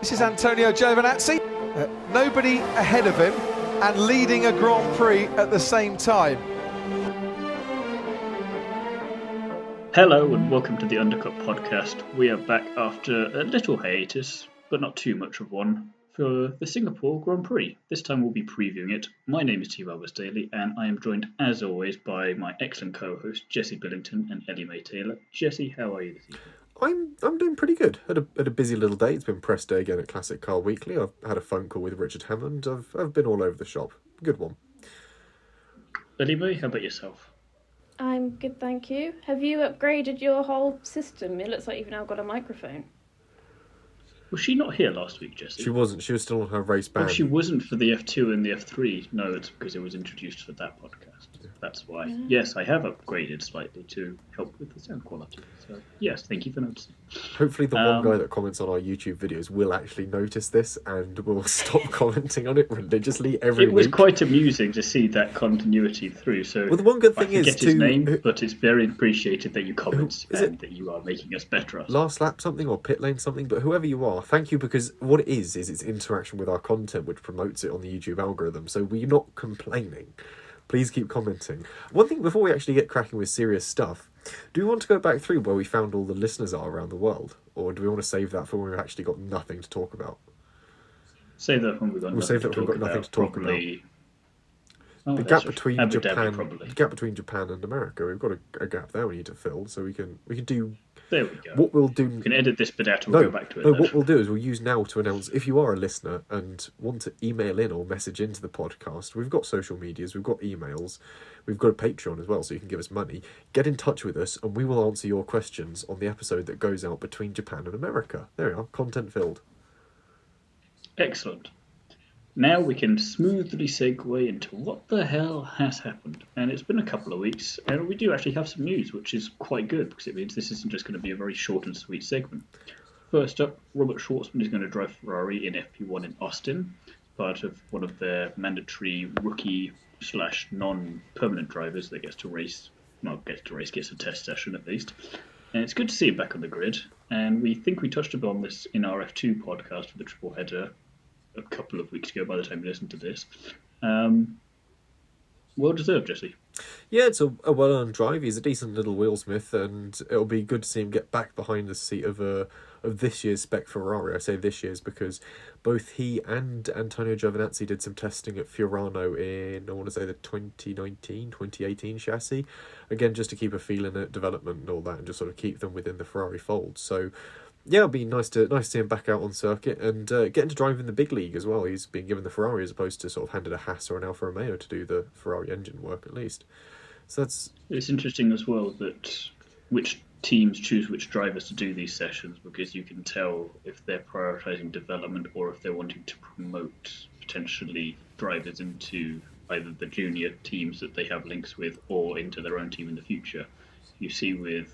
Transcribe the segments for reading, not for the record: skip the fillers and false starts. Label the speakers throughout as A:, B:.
A: This is Antonio Giovinazzi. Nobody ahead of him and leading a Grand Prix at the same time.
B: Hello and welcome to the Undercut podcast. We are back after a little hiatus, but not too much of one, for the Singapore Grand Prix. This time we'll be previewing it. My name is T. Daly and I am joined as always by my excellent co-hosts Jesse Billington and Ellie-May Taylor. Jesse, how are you this evening?
C: I'm doing pretty good. Had a busy little day. It's been press day again at Classic Car Weekly. I've had a phone call with Richard Hammond. I've been all over the shop. Good one.
B: Ellie-May, how about yourself?
D: I'm good, thank you. Have you upgraded your whole system? It looks like you've now got a microphone.
B: Was she not here last week, Jesse?
C: She wasn't. She was still on her race ban.
B: Oh, she wasn't for the F2 and the F3. No, it's because it was introduced for that podcast. That's why. Yeah. Yes, I have upgraded slightly to help with the sound quality. So, yes, thank you for noticing.
C: Hopefully the one guy that comments on our YouTube videos will actually notice this and will stop commenting on it religiously every week.
B: It was quite amusing to see that continuity through. So
C: well, the one good thing is
B: his name, but it's very appreciated that you comment and that you are making us better.
C: Last lap something or pit lane something, but whoever you are, thank you, because what it is it's interaction with our content which promotes it on the YouTube algorithm. So we're not complaining. Please keep commenting. One thing before we actually get cracking with serious stuff, do we want to go back through where we found all the listeners are around the world? Or do we want to save that for when we've actually got nothing to talk about?
B: Save that when we've got nothing to talk about.
C: The gap between Japan and America, we've got a gap there we need to fill, so we can do.
B: There we go.
C: What we'll do.
B: We can edit this bit out and we'll go back to it.
C: No, what we'll do is we'll use now to announce if you are a listener and want to email in or message into the podcast. We've got social medias, we've got emails, we've got a Patreon as well, so you can give us money. Get in touch with us, and we will answer your questions on the episode that goes out between Japan and America. There we are, content filled.
B: Excellent. Now we can smoothly segue into what the hell has happened. And it's been a couple of weeks, and we do actually have some news, which is quite good, because it means this isn't just going to be a very short and sweet segment. First up, Robert Schwartzman is going to drive Ferrari in FP1 in Austin, part of one of their mandatory rookie/non-permanent drivers that gets a test session at least. And it's good to see him back on the grid. And we think we touched upon this in our F2 podcast for the triple header a couple of weeks ago by the time you listen to this. Well deserved, Jesse.
C: Yeah, it's a well-earned drive. He's a decent little wheelsmith, and it'll be good to see him get back behind the seat of this year's spec Ferrari. I say this year's because both he and Antonio Giovinazzi did some testing at Fiorano in, I want to say, the 2018 chassis. Again, just to keep a feel in it, development and all that, and just sort of keep them within the Ferrari fold. So yeah, it'll be nice to see him back out on circuit and getting to drive in the big league as well. He's been given the Ferrari as opposed to sort of handed a Haas or an Alfa Romeo to do the Ferrari engine work at least. So it's
B: interesting as well that which teams choose which drivers to do these sessions, because you can tell if they're prioritising development or if they're wanting to promote potentially drivers into either the junior teams that they have links with or into their own team in the future. You see with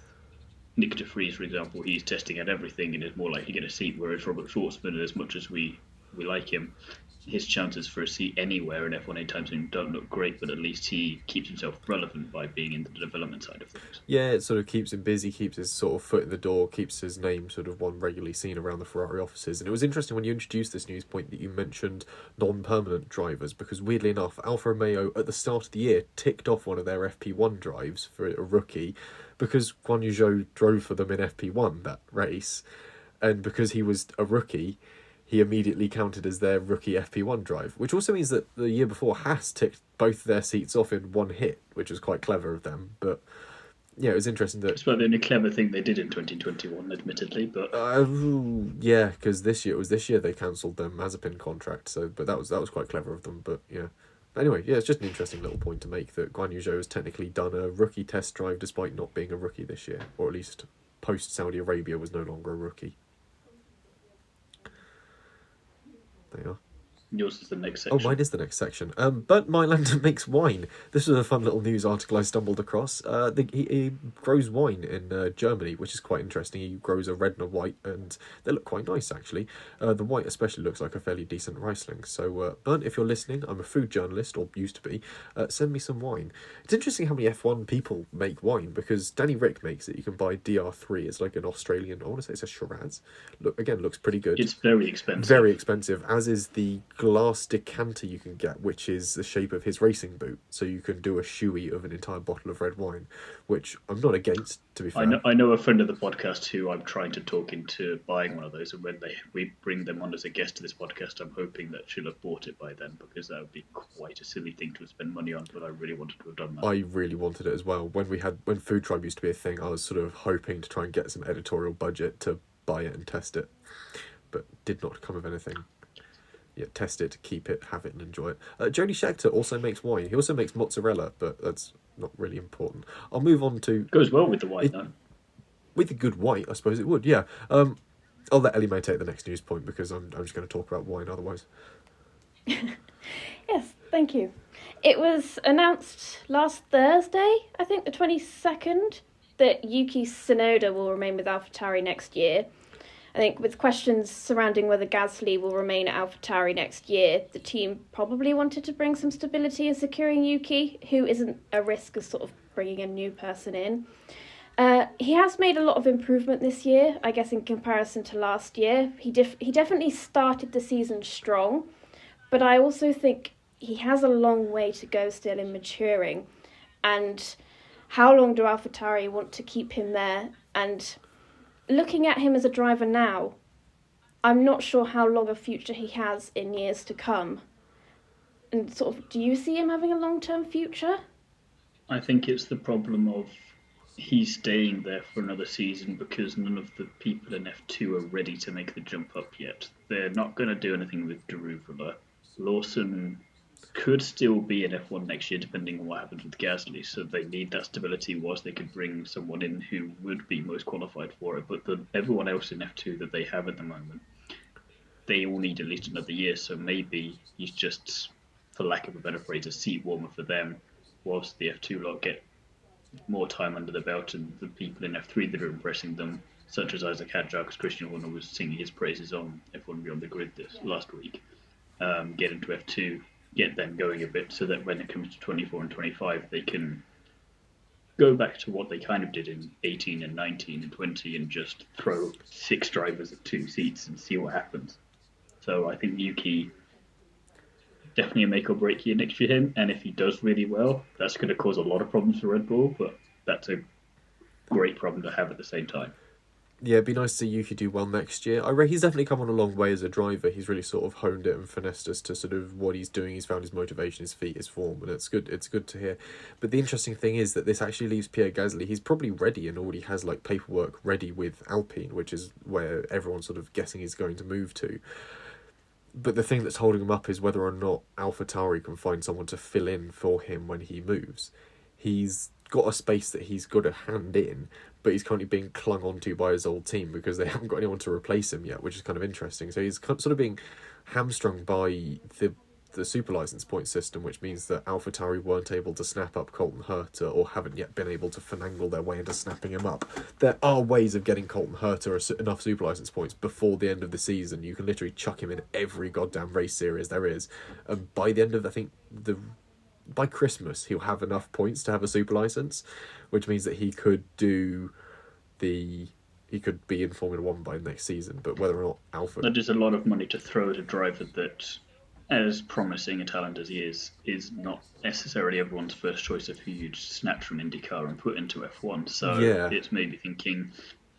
B: Nick de Vries, for example, he's testing out everything and is more likely to get a seat, whereas Robert Schwartzman, as much as we like him, his chances for a seat anywhere in F1 anytime soon don't look great, but at least he keeps himself relevant by being in the development side of things.
C: Yeah, it sort of keeps him busy, keeps his sort of foot in the door, keeps his name sort of one regularly seen around the Ferrari offices. And it was interesting when you introduced this news point that you mentioned non-permanent drivers, because weirdly enough, Alfa Romeo at the start of the year ticked off one of their FP1 drives for a rookie, because Guan Yu Zhou drove for them in FP1 that race, and because he was a rookie, he immediately counted as their rookie FP1 drive, which also means that the year before Haas ticked both their seats off in one hit, which was quite clever of them. But yeah, it was interesting that
B: it's about the only clever thing they did in 2021, admittedly. But
C: yeah, because this year they cancelled their Mazepin contract. So, but that was quite clever of them. But yeah. Anyway, yeah, it's just an interesting little point to make that Guan Yu Zhou has technically done a rookie test drive despite not being a rookie this year, or at least post Saudi Arabia was no longer a rookie. They are.
B: Yours is the next
C: Oh,
B: section.
C: mine is the next section. Bernd Mayländer makes wine. This was a fun little news article I stumbled across. He grows wine in Germany, which is quite interesting. He grows a red and a white, and they look quite nice, actually. The white especially looks like a fairly decent Riesling. So, Bernd, if you're listening, I'm a food journalist, or used to be, send me some wine. It's interesting how many F1 people make wine, because Danny Rick makes it. You can buy DR3. It's like an Australian, I want to say it's a Shiraz. Looks pretty good.
B: It's very expensive.
C: Very expensive, as is the glass decanter you can get, which is the shape of his racing boot. So you can do a shoey of an entire bottle of red wine, which I'm not against, to be fair.
B: I know a friend of the podcast who I'm trying to talk into buying one of those, and when we bring them on as a guest to this podcast, I'm hoping that she'll have bought it by then, because that would be quite a silly thing to spend money on, but I really wanted to have done that.
C: I really wanted it as well. When Food Tribe used to be a thing, I was sort of hoping to try and get some editorial budget to buy it and test it, but did not come of anything. Yeah, test it, keep it, have it, and enjoy it. Jody Scheckter also makes wine. He also makes mozzarella, but that's not really important. I'll move on to...
B: Goes well with the wine, though.
C: With a good white, I suppose it would, yeah. I'll let Ellie-May take the next news point, because I'm just going to talk about wine otherwise.
D: Yes, thank you. It was announced last Thursday, I think the 22nd, that Yuki Tsunoda will remain with Alpha Tauri next year. I think with questions surrounding whether Gasly will remain at Alpha Tauri next year, the team probably wanted to bring some stability in securing Yuki, who isn't a risk of sort of bringing a new person in. He has made a lot of improvement this year, I guess, in comparison to last year. He definitely started the season strong, but I also think he has a long way to go still in maturing. And how long do AlphaTauri want to keep him there? And looking at him as a driver now, I'm not sure how long a future he has in years to come. And sort of, do you see him having a long-term future?
B: I think it's the problem of he's staying there for another season because none of the people in F2 are ready to make the jump up yet. They're not going to do anything with Deruvula. Lawson could still be in F1 next year, depending on what happens with Gasly. So they need that stability whilst they could bring someone in who would be most qualified for it. But everyone else in F2 that they have at the moment, they all need at least another year. So maybe he's just, for lack of a better phrase, a seat warmer for them, whilst the F2 lot get more time under the belt, and the people in F3 that are impressing them, such as Isaac Hadjar, because Christian Horner was singing his praises on F1 Beyond the Grid last week, get into F2, get them going a bit, so that when it comes to 24 and 25, they can go back to what they kind of did in 18 and 19 and 20 and just throw 6 drivers at 2 seats and see what happens. So I think Yuki, definitely a make or break year next for him, and if he does really well, that's going to cause a lot of problems for Red Bull, but that's a great problem to have at the same time.
C: Yeah, it'd be nice to see Yuki do well next year. He's definitely come on a long way as a driver. He's really sort of honed it and finessed us to sort of what he's doing. He's found his motivation, his feet, his form, and it's good. It's good to hear. But the interesting thing is that this actually leaves Pierre Gasly. He's probably ready and already has like paperwork ready with Alpine, which is where everyone's sort of guessing he's going to move to. But the thing that's holding him up is whether or not AlphaTauri can find someone to fill in for him when he moves. He's got a space that he's got a hand in, but he's currently being clung onto by his old team because they haven't got anyone to replace him yet, which is kind of interesting. So he's sort of being hamstrung by the super license point system, which means that AlphaTauri weren't able to snap up Colton Herta, or haven't yet been able to finagle their way into snapping him up. There are ways of getting Colton Herta enough super license points before the end of the season. You can literally chuck him in every goddamn race series there is, and by the end of, I think, by Christmas, he'll have enough points to have a super license, which means that he could be in Formula One by next season. But whether or not Alpha...
B: That is a lot of money to throw at a driver that, as promising a talent as he is not necessarily everyone's first choice of who you'd snatch from IndyCar and put into F1. So yeah, it's maybe thinking,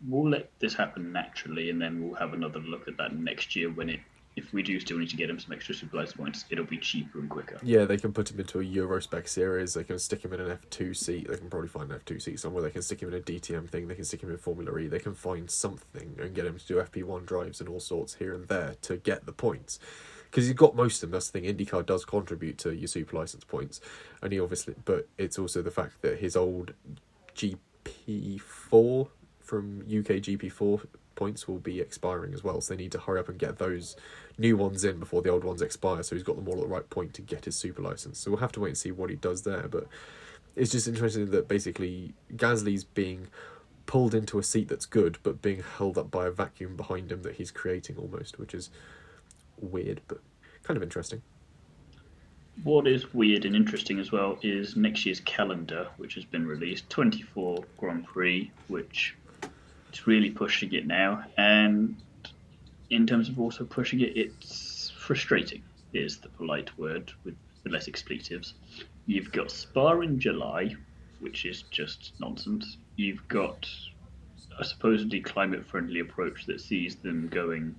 B: we'll let this happen naturally, and then we'll have another look at that next year when if we do still need to get him some extra super license points, it'll be cheaper and quicker.
C: Yeah, they can put him into a Eurospec series, they can stick him in an F2 seat, they can probably find an F2 seat somewhere, they can stick him in a DTM thing, they can stick him in Formula E, they can find something and get him to do FP1 drives and all sorts here and there to get the points. Because he's got most of them, that's the thing, IndyCar does contribute to your super license points, and he obviously, but it's also the fact that his old GP4 from UK GP4 points will be expiring as well, so they need to hurry up and get those new ones in before the old ones expire, so he's got them all at the right point to get his super license. So we'll have to wait and see what he does there, but it's just interesting that basically Gasly's being pulled into a seat that's good, but being held up by a vacuum behind him that he's creating almost, which is weird, but kind of interesting.
B: What is weird and interesting as well is next year's calendar, which has been released, 24 Grand Prix, which is really pushing it now. And in terms of also pushing it, it's frustrating, is the polite word, with the less expletives. You've got Spa in July, which is just nonsense. You've got a supposedly climate-friendly approach that sees them going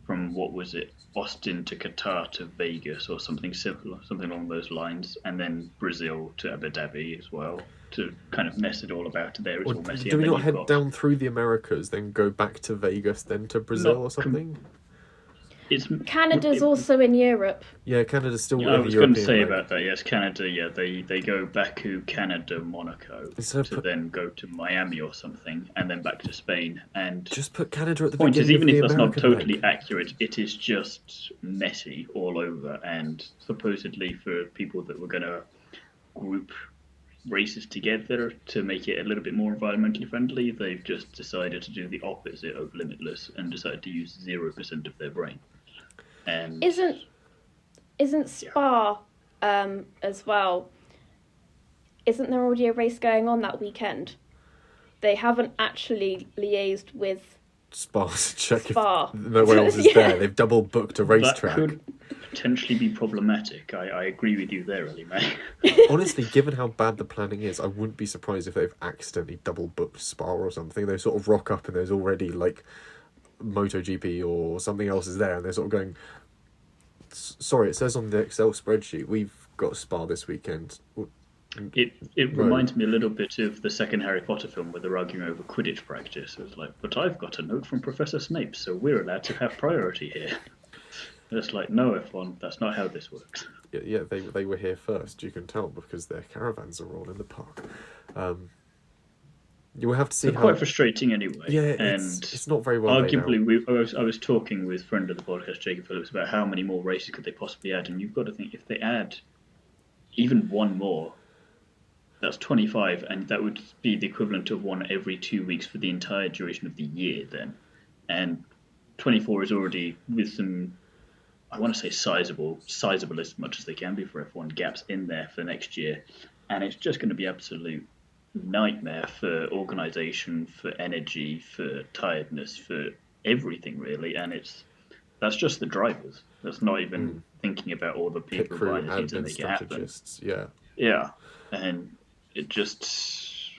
B: from, what was it, Austin to Qatar to Vegas or something similar, something along those lines, and then Brazil to Abu Dhabi as well, to kind of mess it all about there. It's all messy.
C: Do we not head down through the Americas, then go back to Vegas, then to Brazil or something?
D: Canada's also in Europe.
C: Yeah, Canada's still
B: I
C: in
B: was
C: the
B: going to
C: European
B: say
C: leg.
B: about that, yes, Canada, yeah, they go Baku, Canada, Monaco, then go to Miami or something, and then back to Spain. And
C: just put Canada at the
B: point is,
C: beginning
B: even
C: of
B: if
C: the
B: that's not
C: American
B: totally
C: leg.
B: accurate, it is just messy all over. And supposedly for people that were going to group races together to make it a little bit more environmentally friendly, they've just decided to do the opposite of Limitless and decided to use 0% of their brain. And
D: Isn't Spa as well? Isn't there already a race going on that weekend? They haven't actually liaised with
C: Spa to check
D: Spa.
C: if no one else is there. They've double booked a racetrack.
B: That could potentially be problematic. I agree with you there, Ellie-May.
C: Honestly, given how bad the planning is, I wouldn't be surprised if they've accidentally double booked Spa or something. They sort of rock up and there's already like MotoGP or something else is there, and they're sort of going, sorry, it says on the Excel spreadsheet we've got Spa this weekend.
B: It reminds me a little bit of the second Harry Potter film where they're arguing over Quidditch practice. It was like, but I've got a note from Professor Snape, so we're allowed to have priority here. And it's like, no, F1, that's not how this works.
C: Yeah, they were here first, you can tell, because their caravans are all in the park. You will have to see
B: They're
C: how...
B: quite frustrating anyway.
C: Yeah,
B: and
C: it's not very well laid out.
B: arguably, I was talking with a friend of the podcast, Jacob Phillips, about how many more races could they possibly add, and you've got to think, if they add even one more, that's 25, and that would be the equivalent of one every 2 weeks for the entire duration of the year then. And 24 is already with some, I want to say sizable as much as they can be for F1 gaps in there for next year. And it's just going to be absolute nightmare for organisation, for energy, for tiredness, for everything really. And that's just the drivers. That's not even thinking about all the
C: Pit
B: people
C: crew,
B: behind the scenes that
C: admin,
B: make it happen.
C: strategists, yeah.
B: Yeah, and it's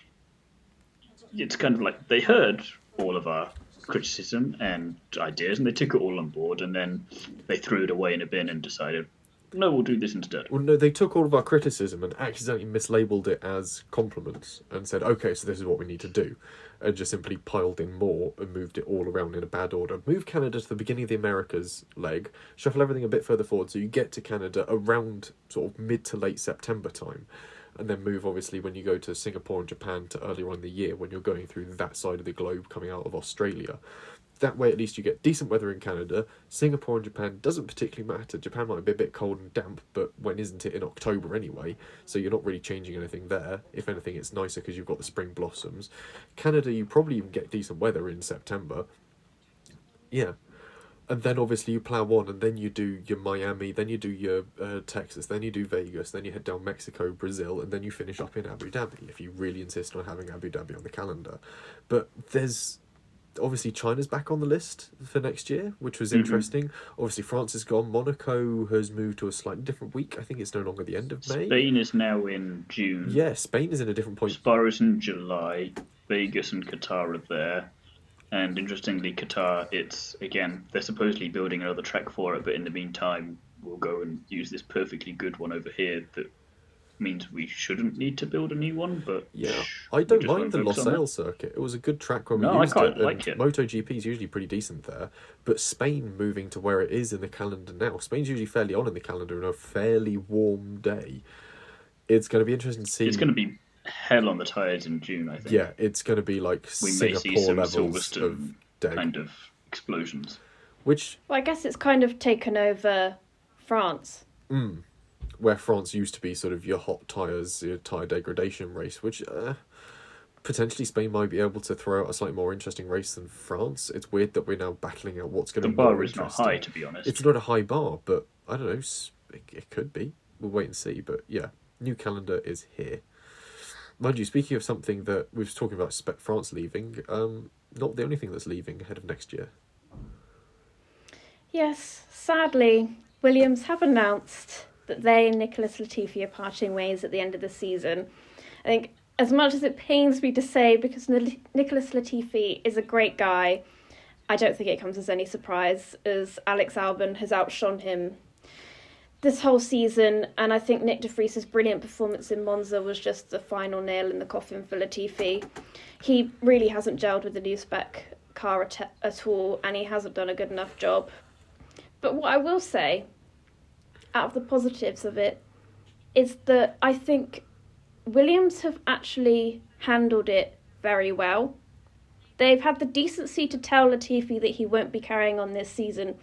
B: kind of like they heard all of our criticism and ideas and they took it all on board, and then they threw it away in a bin and decided, no, we'll do this instead.
C: Well, no, they took all of our criticism and accidentally mislabeled it as compliments and said, okay, so this is what we need to do, and just simply piled in more and moved it all around in a bad order. Move Canada to the beginning of the Americas leg, shuffle everything a bit further forward so you get to Canada around sort of mid to late September time, and then move, obviously, when you go to Singapore and Japan to earlier on in the year when you're going through that side of the globe coming out of Australia. That way, at least you get decent weather in Canada. Singapore and Japan doesn't particularly matter. Japan might be a bit cold and damp, but when isn't it in October anyway? So you're not really changing anything there. If anything, it's nicer because you've got the spring blossoms. Canada, you probably even get decent weather in September. Yeah. And then obviously you plough on, and then you do your Miami, then you do your Texas, then you do Vegas, then you head down Mexico, Brazil, and then you finish up in Abu Dhabi, if you really insist on having Abu Dhabi on the calendar. But there's... Obviously, China's back on the list for next year, which was interesting. Obviously, France is gone. Monaco has moved to a slightly different week. I think it's no longer the end of May.
B: Spain is now in June.
C: Yeah, Spain is in a different point.
B: Spa is in July. Vegas and Qatar are there. And interestingly, Qatar, they're supposedly building another track for it, but in the meantime, we'll go and use this perfectly good one over here that means we shouldn't need to build a new one, but
C: yeah, I don't mind the Losail circuit. It was a good track when we used
B: I
C: it.
B: quite like it.
C: MotoGP is usually pretty decent there, but Spain moving to where it is in the calendar now, Spain's usually fairly on in the calendar on a fairly warm day. It's going to be interesting to see.
B: It's going to be hell on the tyres in June, I think.
C: Yeah, it's going to be like
B: we may see
C: Singapore
B: some
C: levels
B: Silverstone
C: of
B: kind of explosions.
C: Which,
D: Well, I guess it's kind of taken over France.
C: where France used to be sort of your hot tyres, your tyre degradation race, which potentially Spain might be able to throw out a slightly more interesting race than France. It's weird that we're now battling out what's going to
B: The
C: be more
B: bar is not
C: interesting.
B: high, to be honest.
C: It's not a high bar, but I don't know, it could be. We'll wait and see, but yeah, new calendar is here. Mind you, speaking of something that we were talking about, France leaving, not the only thing that's leaving ahead of next year.
D: Yes, sadly, Williams have announced that they and Nicholas Latifi are parting ways at the end of the season. I think, as much as it pains me to say, because Nicholas Latifi is a great guy, I don't think it comes as any surprise, as Alex Albon has outshone him this whole season, and I think Nick de Vries's brilliant performance in Monza was just the final nail in the coffin for Latifi. He really hasn't gelled with the new spec car at all, and he hasn't done a good enough job. But what I will say, out of the positives of it, is that I think Williams have actually handled it very well. They've had the decency to tell Latifi that he won't be carrying on this season,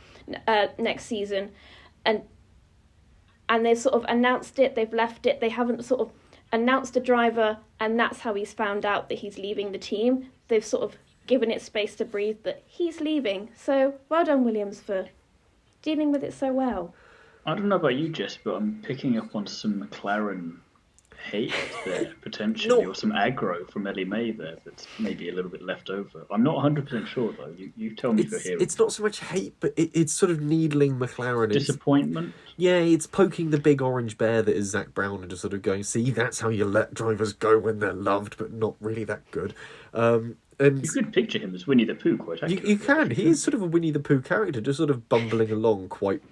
D: next season, and they've sort of announced it, they've left it, they haven't sort of announced a driver, and that's how he's found out that he's leaving the team. They've sort of given it space to breathe that he's leaving. So well done, Williams, for dealing with it so well.
B: I don't know about you, Jess, but I'm picking up on some McLaren hate there, potentially, or some aggro from Ellie-May there that's maybe a little bit left over. I'm not 100% sure, though. You tell me if you're hearing.
C: It's not so much hate, but it's sort of needling McLaren.
B: Disappointment?
C: Yeah, it's poking the big orange bear that is Zach Brown and just sort of going, see, that's how you let drivers go when they're loved, but not really that good. And
B: you could picture him as Winnie the Pooh quite accurately.
C: You can. He is sort of a Winnie the Pooh character, just sort of bumbling along, quite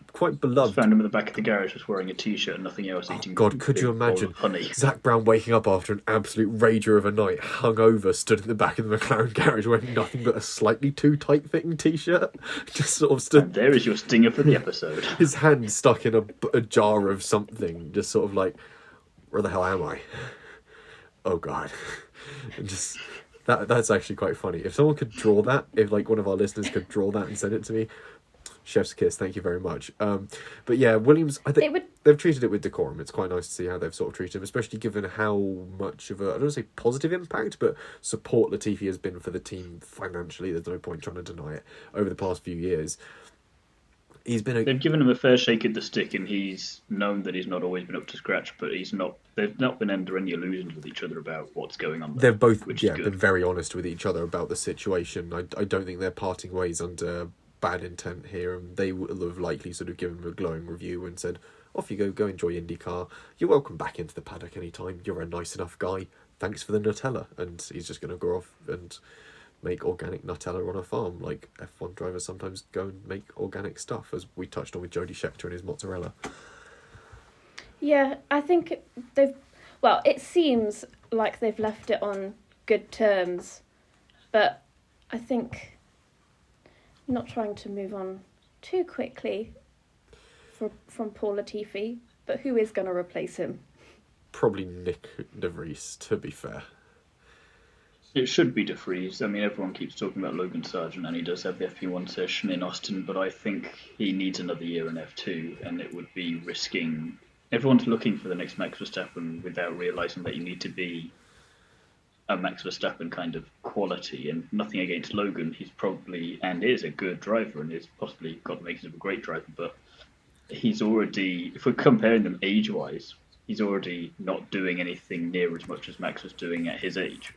C: beloved.
B: I found him in the back of the garage just wearing a t-shirt and nothing else, eating
C: God, could you imagine Zach Brown waking up after an absolute rager of a night, hungover, stood in the back of the McLaren garage wearing nothing but a slightly too tight-fitting t-shirt, just sort of stood.
B: And there is your stinger for the episode.
C: His hand stuck in a jar of something, just sort of like, where the hell am I? Oh God, and just. That's actually quite funny. If someone could draw that, if like one of our listeners could draw that and send it to me, chef's kiss, thank you very much. But yeah, Williams, I think they've treated it with decorum. It's quite nice to see how they've sort of treated him, especially given how much of a, I don't want to say positive impact, but support Latifi has been for the team financially. There's no point trying to deny it over the past few years. They've
B: given him a fair shake at the stick, and he's known that he's not always been up to scratch, but they've not been under any illusions with each other about what's going on there.
C: They've both been very honest with each other about the situation. I don't think they're parting ways under bad intent here, and they would have likely sort of given him a glowing review and said, off you go enjoy IndyCar, you're welcome back into the paddock anytime, you're a nice enough guy, thanks for the Nutella. And he's just going to go off and make organic Nutella on a farm, like F1 drivers sometimes go and make organic stuff, as we touched on with Jody Scheckter and his mozzarella.
D: Yeah, I think it seems like they've left it on good terms, but I think, not trying to move on too quickly from Paul Latifi, but who is going to replace him?
C: Probably Nick de Vries, to be fair.
B: It should be de Vries. I mean, everyone keeps talking about Logan Sargent, and he does have the FP1 session in Austin, but I think he needs another year in F2, and it would be risking. Everyone's looking for the next Max Verstappen without realising that you need to be a Max Verstappen kind of quality, and nothing against Logan. He's probably and is a good driver, and is possibly got the makings of a great driver, but he's already, if we're comparing them age-wise, he's already not doing anything near as much as Max was doing at his age.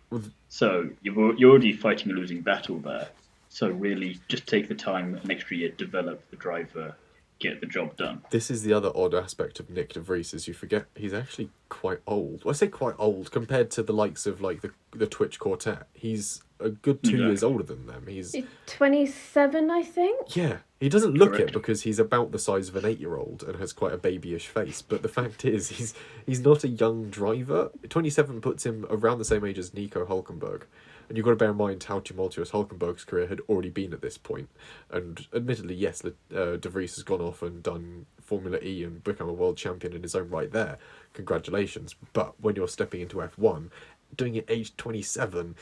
B: So you're already fighting a losing battle there. So really, just take the time, an extra year, develop the driver, get the job done.
C: This is the other odd aspect of Nick de Vries, is you forget he's actually quite old. Well, I say quite old compared to the likes of like the Twitch quartet. He's a good 2 years older than them. He's
D: 27, I think.
C: Yeah, he doesn't look
B: Correct.
C: it because he's about the size of an 8-year-old and has quite a babyish face. But the fact is, he's not a young driver. 27 puts him around the same age as Nico Hülkenberg. And you've got to bear in mind how tumultuous Hülkenberg's career had already been at this point. And admittedly, yes, de Vries has gone off and done Formula E and become a world champion in his own right there. Congratulations. But when you're stepping into F1, doing it age 27,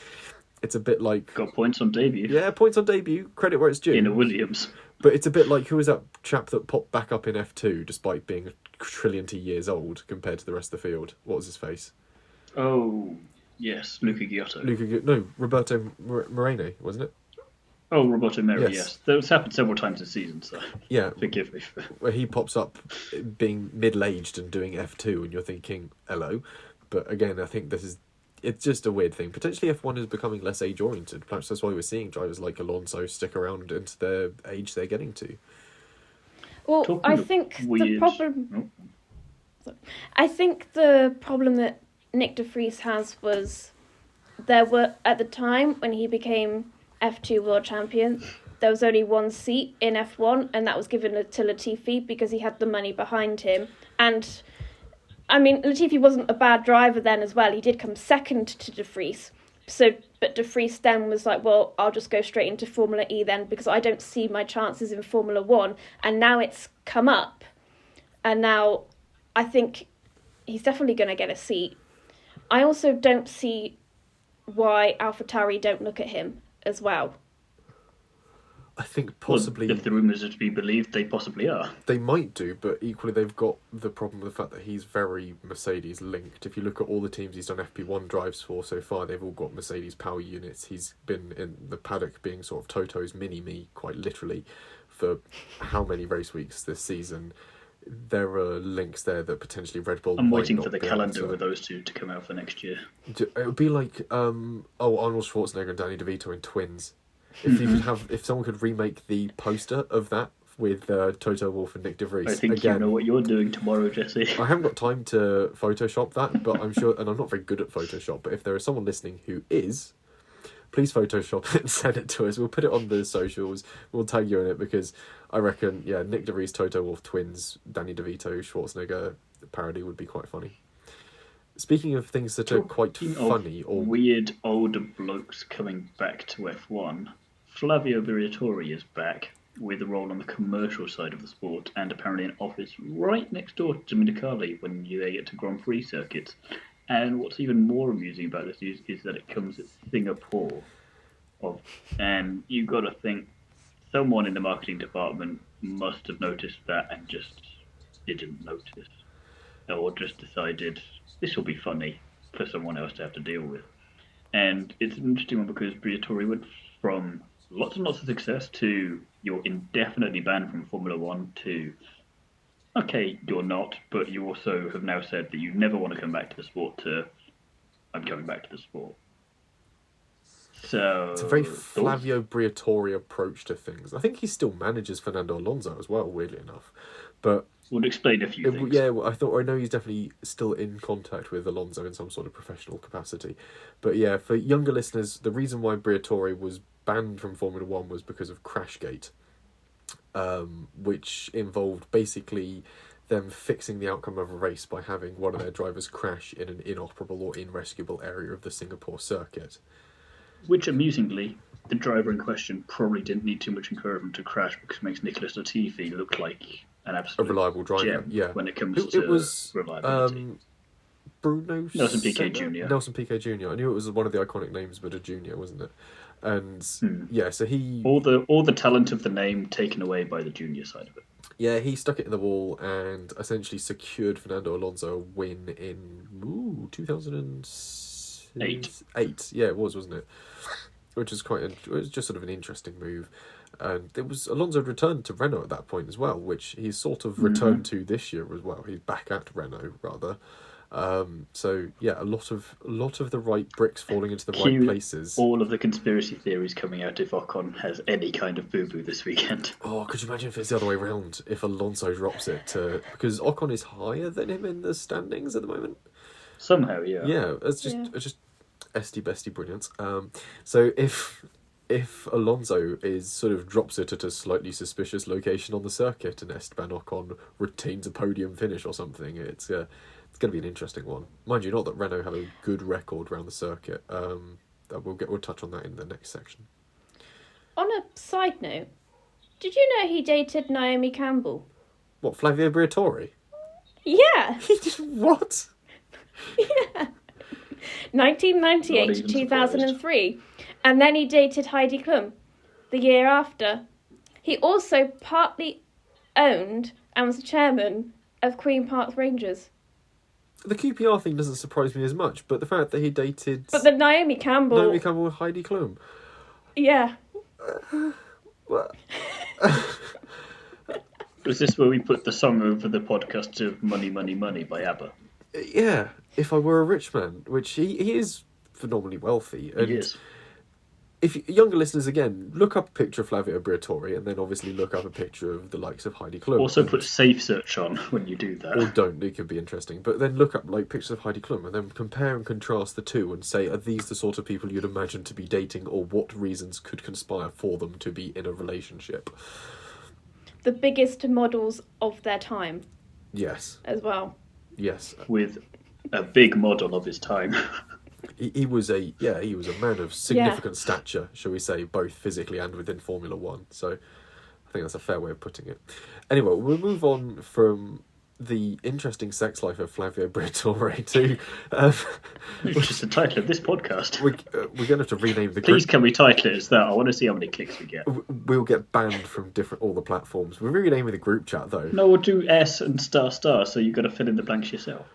C: It's a bit like...
B: Got points on debut.
C: Yeah, points on debut, credit where it's due.
B: In a Williams.
C: But it's a bit like, who was that chap that popped back up in F2 despite being a trillion years old compared to the rest of the field? What was his face?
B: Oh, yes, Luca Giotto.
C: No, Roberto Moreno, wasn't it?
B: Oh, Roberto Meri,
C: Yes.
B: yes. That's happened several times this season, so
C: Yeah.
B: forgive me.
C: Where he pops up being middle-aged and doing F2 and you're thinking, hello. But again, I think it's just a weird thing. Potentially F1 is becoming less age-oriented. Perhaps that's why we're seeing drivers like Alonso stick around into the age they're getting to.
D: Well,
B: Talking
D: I
B: of
D: think the
B: weird-
D: problem... I think the problem that Nick de Vries has was there were, at the time when he became F2 world champion, there was only one seat in F1 and that was given to Latifi because he had the money behind him. And I mean, Latifi wasn't a bad driver then as well. He did come second to de Vries. But de Vries then was like, well, I'll just go straight into Formula E then because I don't see my chances in Formula 1. And now it's come up. And now I think he's definitely going to get a seat. I also don't see why Alpha Tauri don't look at him as well.
C: I think possibly...
B: Well, if the rumours are to be believed, they possibly are.
C: They might do, but equally they've got the problem with the fact that he's very Mercedes linked. If you look at all the teams he's done FP1 drives for so far, they've all got Mercedes power units. He's been in the paddock being sort of Toto's mini-me, quite literally, for how many race weeks this season. There are links there that potentially Red Bull
B: I'm
C: might
B: waiting
C: not
B: for the
C: be able
B: calendar
C: to-
B: with those two to come out for next year.
C: It would be like Arnold Schwarzenegger and Danny DeVito in Twins. If you could have, if someone could remake the poster of that with Toto Wolff and Nick de Vries.
B: I think
C: again,
B: you know what you're doing tomorrow, Jesse.
C: I haven't got time to Photoshop that, but I'm sure, and I'm not very good at Photoshop. But if there is someone listening who is, please Photoshop it and send it to us. We'll put it on the socials. We'll tag you in it because I reckon, yeah, Nick de Vries, Toto Wolff, Twins, Danny DeVito, Schwarzenegger parody would be quite funny. Speaking of things that are quite
B: Talking
C: funny
B: of
C: or
B: weird older blokes coming back to F1, Flavio Briatorre is back with a role on the commercial side of the sport and apparently an office right next door to Dominicali when they get to Grand Prix circuits. And what's even more amusing about this is that it comes at Singapore. And you've got to think someone in the marketing department must have noticed that and just didn't notice. Or just decided this will be funny for someone else to have to deal with. And it's an interesting one because Briatore went from lots and lots of success to you're indefinitely banned from Formula 1 to okay, you're not, but you also have now said that you never want to come back to the sport to I'm coming back to the sport. So
C: it's a very Flavio Briatore approach to things. I think he still manages Fernando Alonso as well, weirdly enough. But
B: we'll explain a few things.
C: yeah, well, I know he's definitely still in contact with Alonso in some sort of professional capacity. But yeah, for younger listeners, the reason why Briatore was banned from Formula 1 was because of Crashgate, which involved basically them fixing the outcome of a race by having one of their drivers crash in an inoperable or irrescuable area of the Singapore circuit.
B: Which, amusingly, the driver in question probably didn't need too much encouragement to crash because it makes Nicholas Latifi look like an absolute
C: reliable driver,
B: gem
C: yeah.
B: when it comes to
C: It was
B: reliability.
C: Bruno
B: Nelson Piquet
C: Senna?
B: Jr.
C: Nelson Piquet Jr. I knew it was one of the iconic names, but a junior, wasn't it? And yeah, so he
B: all the talent of the name taken away by the junior side of it.
C: Yeah, he stuck it in the wall and essentially secured Fernando Alonso a win in 2008. Yeah, it was, wasn't it? Which was it was just sort of an interesting move. And it was Alonso returned to Renault at that point as well, which he's sort of returned to this year as well. He's back at Renault rather. So yeah, a lot of the right bricks falling into the right places.
B: All of the conspiracy theories coming out if Ocon has any kind of boo-boo this weekend.
C: Oh, could you imagine if it's the other way around? If Alonso drops it because Ocon is higher than him in the standings at the moment.
B: Somehow, yeah.
C: Yeah, it's just esty bestie brilliant. So if Alonso sort of drops it at a slightly suspicious location on the circuit and Esteban Ocon retains a podium finish or something, it's going to be an interesting one. Mind you, not that Renault have a good record around the circuit. We'll touch on that in the next section.
D: On a side note, did you know he dated Naomi Campbell?
C: What, Flavio Briatore?
D: Yeah.
C: He did what?
D: Yeah. 1998 to
B: Not even
D: 2003. And then he dated Heidi Klum the year after. He also partly owned and was the chairman of Queen Park Rangers.
C: The QPR thing doesn't surprise me as much, but the fact that he dated
D: But the Naomi Campbell...
C: and Heidi Klum.
D: Yeah.
C: What?
B: Was this where we put the song over the podcast of Money, Money, Money by ABBA?
C: Yeah, If I Were a Rich Man, which he is phenomenally wealthy. And
B: He is.
C: if younger listeners, again, look up a picture of Flavio Briatorre and then obviously look up a picture of the likes of Heidi Klum.
B: Also put safe search on when you do
C: Or
B: that.
C: don't, it could be interesting. But then look up pictures of Heidi Klum and then compare and contrast the two and say, are these the sort of people you'd imagine to be dating, or what reasons could conspire for them to be in a relationship?
D: The biggest models of their time
C: Yes.
D: as well.
C: Yes.
B: With a big model of his time.
C: He was a man of significant stature, shall we say, both physically and within Formula One. So I think that's a fair way of putting it. Anyway, we'll move on from the interesting sex life of Flavio Briatore to...
B: Which is the title of this podcast.
C: we're going to have to rename the group.
B: Please can we title it as that? I want to see how many clicks we get.
C: We'll get banned from all the platforms. We're renaming the group chat, though.
B: No, we'll do S and star, so you've got to fill in the blanks yourself.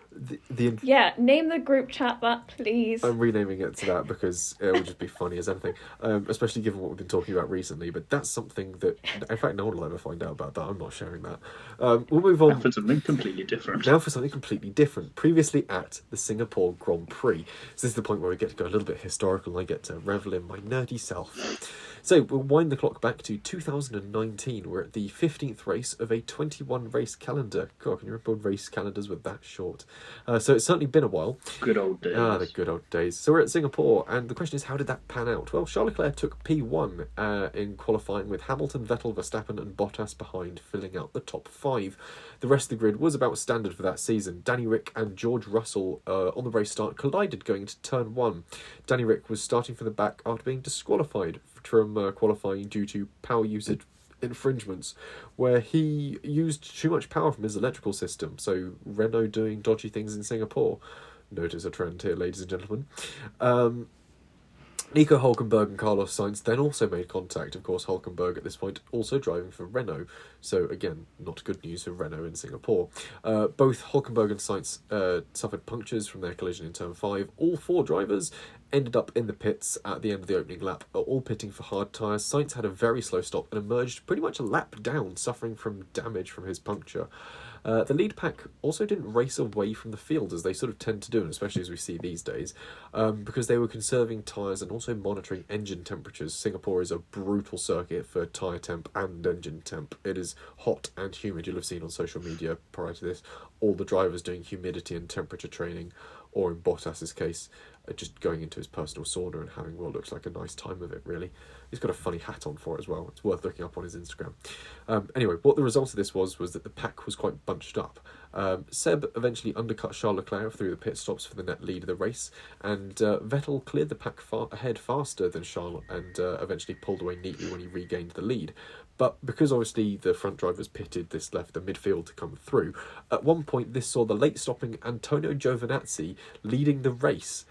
D: Yeah, name the group chat that, please.
C: I'm renaming it to that because it will just be funny as anything, especially given what we've been talking about recently. But that's something that, in fact, no one will ever find out about that. I'm not sharing that. We'll move on.
B: Now for something completely different.
C: Now for something completely different. Previously at the Singapore Grand Prix. So this is the point where we get to go a little bit historical and I get to revel in my nerdy self. So we'll wind the clock back to 2019. We're at the 15th race of a 21 race calendar. God, can you remember race calendars were that short? So it's certainly been a while.
B: Good old days.
C: The good old days. So we're at Singapore, and the question is, how did that pan out? Well, Charles Leclerc took P1 in qualifying, with Hamilton, Vettel, Verstappen and Bottas behind, filling out the top 5. The rest of the grid was about standard for that season. Danny Rick and George Russell on the race start collided going into turn 1. Danny Rick was starting from the back after being disqualified from qualifying due to power usage infringements, where he used too much power from his electrical system. So Renault doing dodgy things in Singapore. Notice a trend here, ladies and gentlemen. Nico Hülkenberg and Carlos Sainz then also made contact. Of course, Hülkenberg at this point also driving for Renault. So again, not good news for Renault in Singapore. Both Hülkenberg and Sainz suffered punctures from their collision in turn 5. All 4 drivers ended up in the pits at the end of the opening lap, all pitting for hard tyres. Sainz had a very slow stop and emerged pretty much a lap down, suffering from damage from his puncture. The lead pack also didn't race away from the field, as they sort of tend to do, and especially as we see these days, because they were conserving tyres and also monitoring engine temperatures. Singapore is a brutal circuit for tyre temp and engine temp. It is hot and humid. You'll have seen on social media prior to this all the drivers doing humidity and temperature training, or in Bottas's case, just going into his personal sauna and having what looks like a nice time of it, really. He's got a funny hat on for it as well. It's worth looking up on his Instagram. Anyway, what the result of this was that the pack was quite bunched up. Seb eventually undercut Charles Leclerc through the pit stops for the net lead of the race, and Vettel cleared the pack ahead faster than Charles and eventually pulled away neatly when he regained the lead. But because obviously the front drivers pitted, this left the midfield to come through. At one point, this saw the late stopping Antonio Giovinazzi leading the race,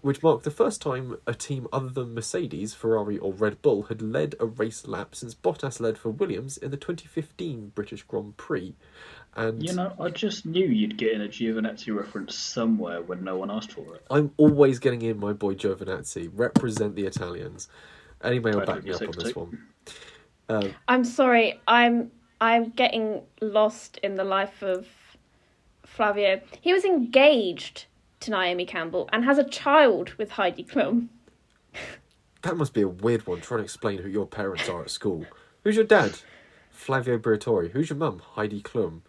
C: which marked the first time a team other than Mercedes, Ferrari or Red Bull had led a race lap since Bottas led for Williams in the 2015 British Grand Prix. And
B: You know, I just knew you'd get in a Giovinazzi reference somewhere when no one asked for it.
C: I'm always getting in my boy Giovinazzi. Represent the Italians. Anyway, I'll back me up on this one.
D: I'm sorry, I'm getting lost in the life of Flavio. He was engaged to Naomi Campbell and has a child with Heidi Klum.
C: That must be a weird one, trying to explain who your parents are at school. Who's your dad? Flavio Briatore. Who's your mum? Heidi Klum.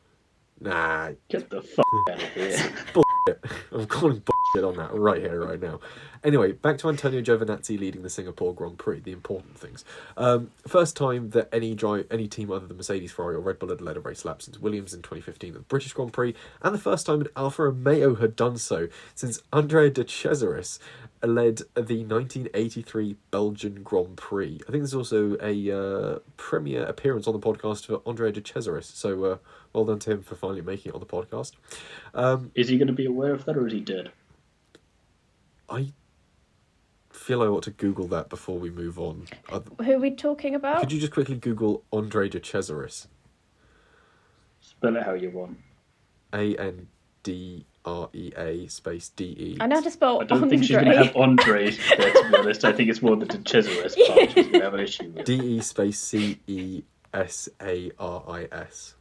C: Nah.
B: Get the fuck out of here.
C: Bullshit. I'm calling bullshit on that right here, right now. Anyway, back to Antonio Giovinazzi leading the Singapore Grand Prix, the important things. First time that any team other than Mercedes, Ferrari or Red Bull had led a race lap since Williams in 2015 at the British Grand Prix, and the first time that Alfa Romeo had done so since Andrea de Cesaris led the 1983 Belgian Grand Prix. I think there's also a premiere appearance on the podcast for Andrea de Cesaris, so well done to him for finally making it on the podcast.
B: Is he going to be aware of that, or is he dead?
C: I feel I ought to Google that before we move on.
D: Who are we talking about?
C: Could you just quickly Google Andre de Cesaris?
B: Spell it how you want.
C: Andrea space DE.
D: I know how to spell
B: I don't think she's going to have Andres there, to be honest. I think it's more the de Cesaris part she's going to have an issue with.
C: DE space CESARIS.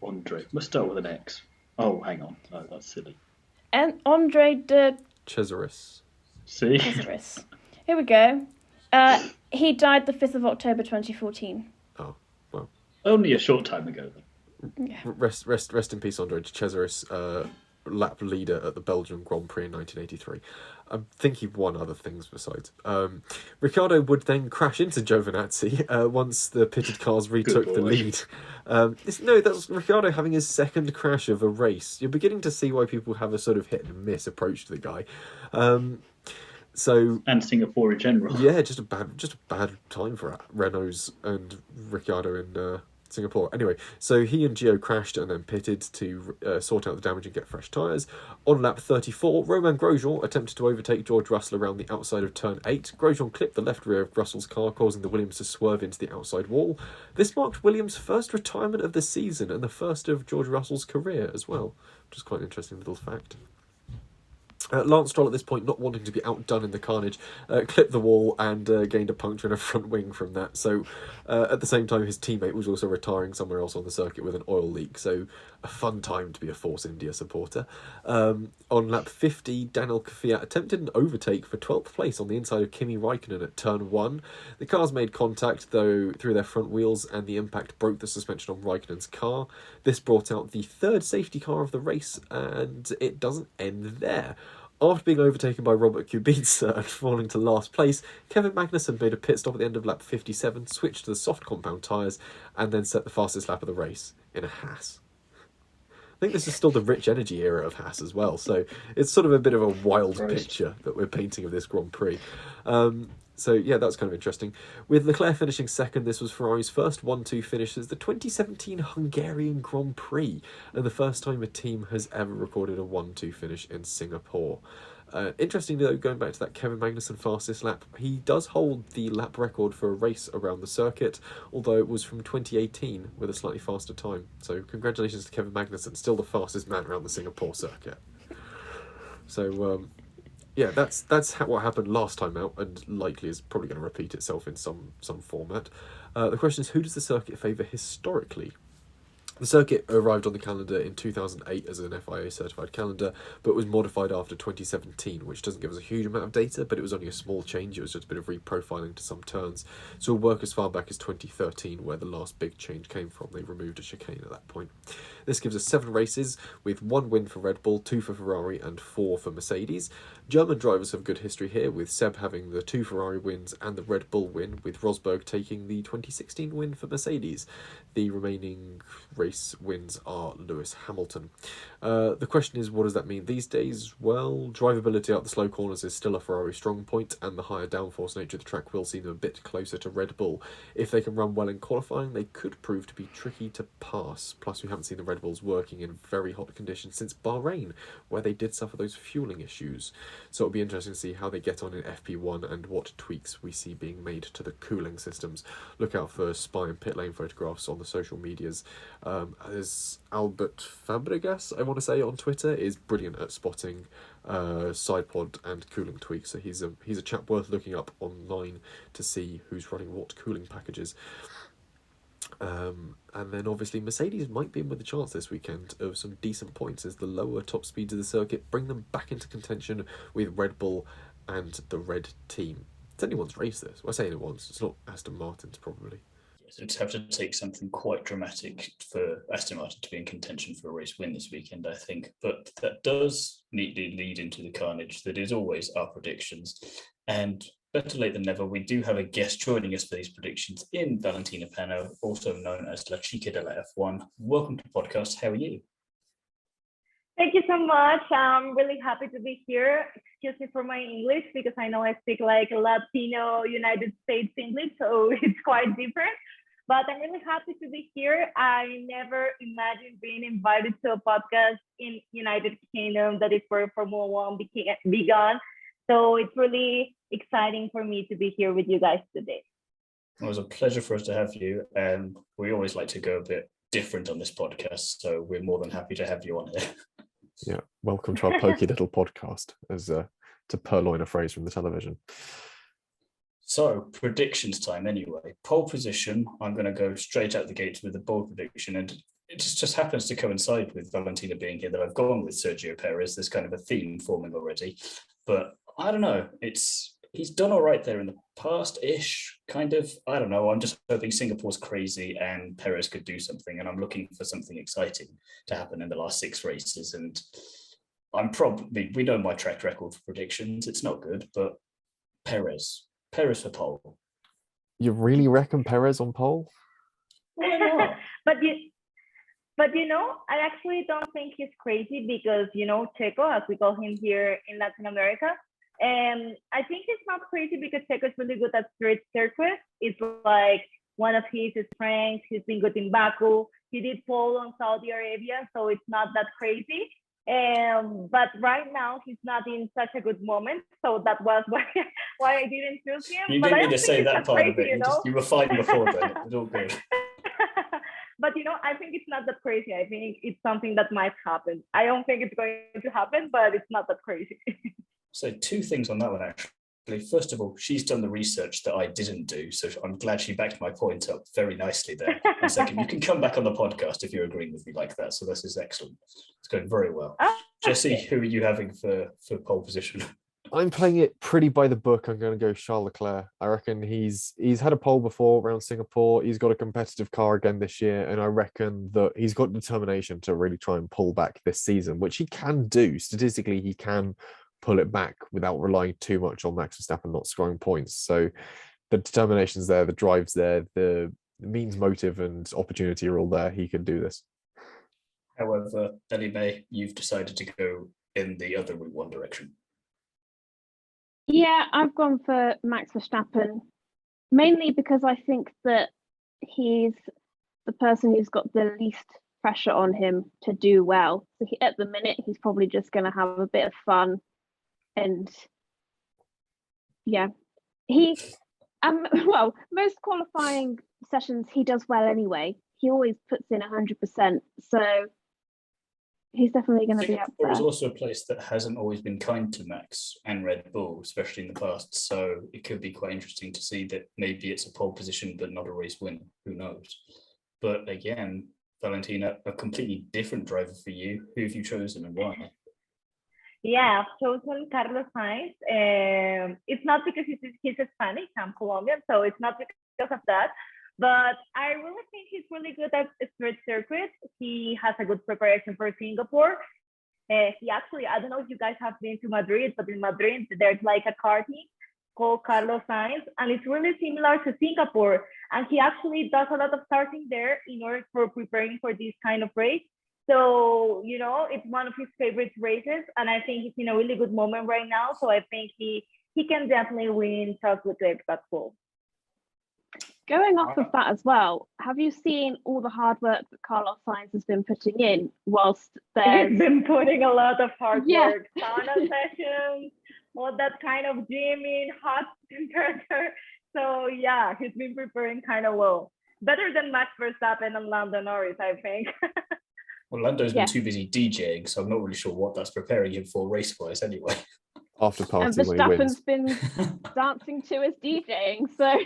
B: Andre. Must start with an X. Oh, hang on. No, that's silly.
D: And Andre de
C: Cesaris.
B: See?
D: Cesaris. Here we go. He died the 5th of October 2014.
C: Oh, well.
B: Only a short time ago, then.
D: Yeah.
C: Rest in peace, Andre de Cesaris, lap leader at the Belgian Grand Prix in 1983. I think he won other things besides. Ricciardo would then crash into Giovinazzi once the pitted cars retook the lead. That's Ricciardo having his second crash of a race. You're beginning to see why people have a sort of hit and miss approach to the guy.
B: And Singapore in general.
C: Yeah, just a bad time for Renault's and Ricciardo in Singapore. Anyway, so he and Gio crashed and then pitted to sort out the damage and get fresh tyres. On lap 34, Romain Grosjean attempted to overtake George Russell around the outside of turn 8. Grosjean clipped the left rear of Russell's car, causing the Williams to swerve into the outside wall. This marked Williams' first retirement of the season and the first of George Russell's career as well, which is quite an interesting little fact. Lance Stroll at this point, not wanting to be outdone in the carnage, clipped the wall and gained a puncture in a front wing from that. So at the same time, his teammate was also retiring somewhere else on the circuit with an oil leak. So a fun time to be a Force India supporter. On lap 50, Daniel Kvyat attempted an overtake for 12th place on the inside of Kimi Raikkonen at turn 1. The cars made contact, though, through their front wheels, and the impact broke the suspension on Raikkonen's car. This brought out the third safety car of the race, and it doesn't end there. After being overtaken by Robert Kubica and falling to last place, Kevin Magnussen made a pit stop at the end of lap 57, switched to the soft compound tyres, and then set the fastest lap of the race in a Haas. I think this is still the rich energy era of Haas as well, so it's sort of a bit of a wild picture that we're painting of this Grand Prix. So yeah, that's kind of interesting. With Leclerc finishing second, this was Ferrari's first 1-2 finish since the 2017 Hungarian Grand Prix, and the first time a team has ever recorded a 1-2 finish in Singapore. Interestingly though, going back to that Kevin Magnussen fastest lap, he does hold the lap record for a race around the circuit, although it was from 2018 with a slightly faster time. So congratulations to Kevin Magnussen, still the fastest man around the Singapore circuit. So yeah, that's what happened last time out, and likely is probably going to repeat itself in some format. The question is, who does the circuit favour historically? The circuit arrived on the calendar in 2008 as an FIA certified calendar, but was modified after 2017, which doesn't give us a huge amount of data, but it was only a small change. It was just a bit of reprofiling to some turns. So we'll work as far back as 2013, where the last big change came from. They removed a chicane at that point. This gives us 7 races, with 1 win for Red Bull, 2 for Ferrari, and 4 for Mercedes. German drivers have good history here, with Seb having the 2 Ferrari wins and the Red Bull win, with Rosberg taking the 2016 win for Mercedes. The remaining race wins are Lewis Hamilton. The question is, what does that mean these days? Well, drivability out the slow corners is still a Ferrari strong point, and the higher downforce nature of the track will see them a bit closer to Red Bull. If they can run well in qualifying, they could prove to be tricky to pass. Plus, we haven't seen the Red Bulls working in very hot conditions since Bahrain, where they did suffer those fueling issues. So it'll be interesting to see how they get on in FP1 and what tweaks we see being made to the cooling systems. Look out for spy and pit lane photographs on the social medias. As Albert Fabregas, I want to say, on Twitter, is brilliant at spotting side pod and cooling tweaks. So he's a chap worth looking up online to see who's running what cooling packages. And then obviously Mercedes might be in with a chance this weekend of some decent points as the lower top speeds of the circuit bring them back into contention with Red Bull and the red team. It's anyone's race this. Well, I say anyone's. It's not Aston Martin's probably.
B: Yes, it'd have to take something quite dramatic for Aston Martin to be in contention for a race win this weekend, I think. But that does neatly lead into the carnage that is always our predictions. And better late than never, we do have a guest joining us for these predictions in Valentina Peña, also known as La Chica de la F1. Welcome to the podcast. How are you?
E: Thank you so much. I'm really happy to be here. Excuse me for my English, because I know I speak like Latino United States English, so it's quite different. But I'm really happy to be here. I never imagined being invited to a podcast in United Kingdom that is where Formula One began. So it's really exciting for me to be here with you guys today.
B: It was a pleasure for us to have you, and we always like to go a bit different on this podcast, so we're more than happy to have you on here.
C: Yeah, welcome to our pokey little podcast, as to purloin a phrase from the television.
B: So, predictions time anyway. Pole position, I'm going to go straight out the gates with a bold prediction, and it just happens to coincide with Valentina being here that I've gone with Sergio Perez. There's kind of a theme forming already, but I don't know. He's done all right there in the past-ish, kind of. I don't know. I'm just hoping Singapore's crazy and Perez could do something, and I'm looking for something exciting to happen in the last 6 races. And we know my track record for predictions. It's not good, but Perez for pole.
C: You really reckon Perez on pole?
B: Why not?
E: But you know, I actually don't think he's crazy because, you know, Checo, as we call him here in Latin America, and I think he's not crazy because Checo is really good at street circuits. It's like one of his strengths. He's been good in Baku. He did pole on Saudi Arabia, so it's not that crazy. But right now he's not in such a good moment, so that was why I didn't choose him.
B: You
E: but
B: didn't
E: I
B: need
E: don't
B: to say
E: think
B: that
E: it's
B: part
E: crazy,
B: of it.
E: you know?
B: You were fine before then. It was all good.
E: But you know, I think it's not that crazy. I think it's something that might happen. I don't think it's going to happen, but it's not that crazy.
B: So 2 things on that one, actually. First of all, she's done the research that I didn't do, so I'm glad she backed my point up very nicely there. And second, you can come back on the podcast if you're agreeing with me like that. So this is excellent. It's going very well. Jesse, who are you having for pole position?
C: I'm playing it pretty by the book. I'm going to go Charles Leclerc. I reckon he's had a pole before around Singapore. He's got a competitive car again this year, and I reckon that he's got determination to really try and pull back this season, which he can do. Statistically, he can pull it back without relying too much on Max Verstappen not scoring points. So the determination's there, the drive's there, the means, motive, and opportunity are all there. He can do this.
B: However, Ellie-May, you've decided to go in the other one direction.
D: Yeah, I've gone for Max Verstappen, mainly because I think that he's the person who's got the least pressure on him to do well. So at the minute, he's probably just going to have a bit of fun. And yeah, well, most qualifying sessions he does well anyway. He always puts in 100%. So he's definitely going to be up there.
B: Singapore is also a place that hasn't always been kind to Max and Red Bull, especially in the past. So it could be quite interesting to see that maybe it's a pole position, but not a race win. Who knows? But again, Valentina, a completely different driver for you. Who have you chosen and why?
E: Yeah, I've chosen Carlos Sainz. It's not because he's Hispanic, I'm Colombian, so it's not because of that. But I really think he's really good at street circuits. He has a good preparation for Singapore. He actually, I don't know if you guys have been to Madrid, but in Madrid, there's like a karting called Carlos Sainz, and it's really similar to Singapore. And he actually does a lot of karting there in order for preparing for this kind of race. So, you know, it's one of his favorite races, and I think he's in a really good moment right now. So I think he can definitely win Charles Leclerc that pole.
D: Going off of that as well, have you seen all the hard work that Carlos Sainz has been putting in whilst
E: He's been putting a lot of hard
D: Yeah.
E: work, sauna sessions, all that kind of gymming, hot temperature. So yeah, he's been preparing kind of well. Better than Max Verstappen and Lando Norris, I think.
B: Well, Lando's
D: Yeah.
B: been too busy DJing, so I'm not really sure what that's preparing him for race-wise anyway.
C: After
D: and
C: party when he wins.
D: Verstappen's been dancing to his DJing, so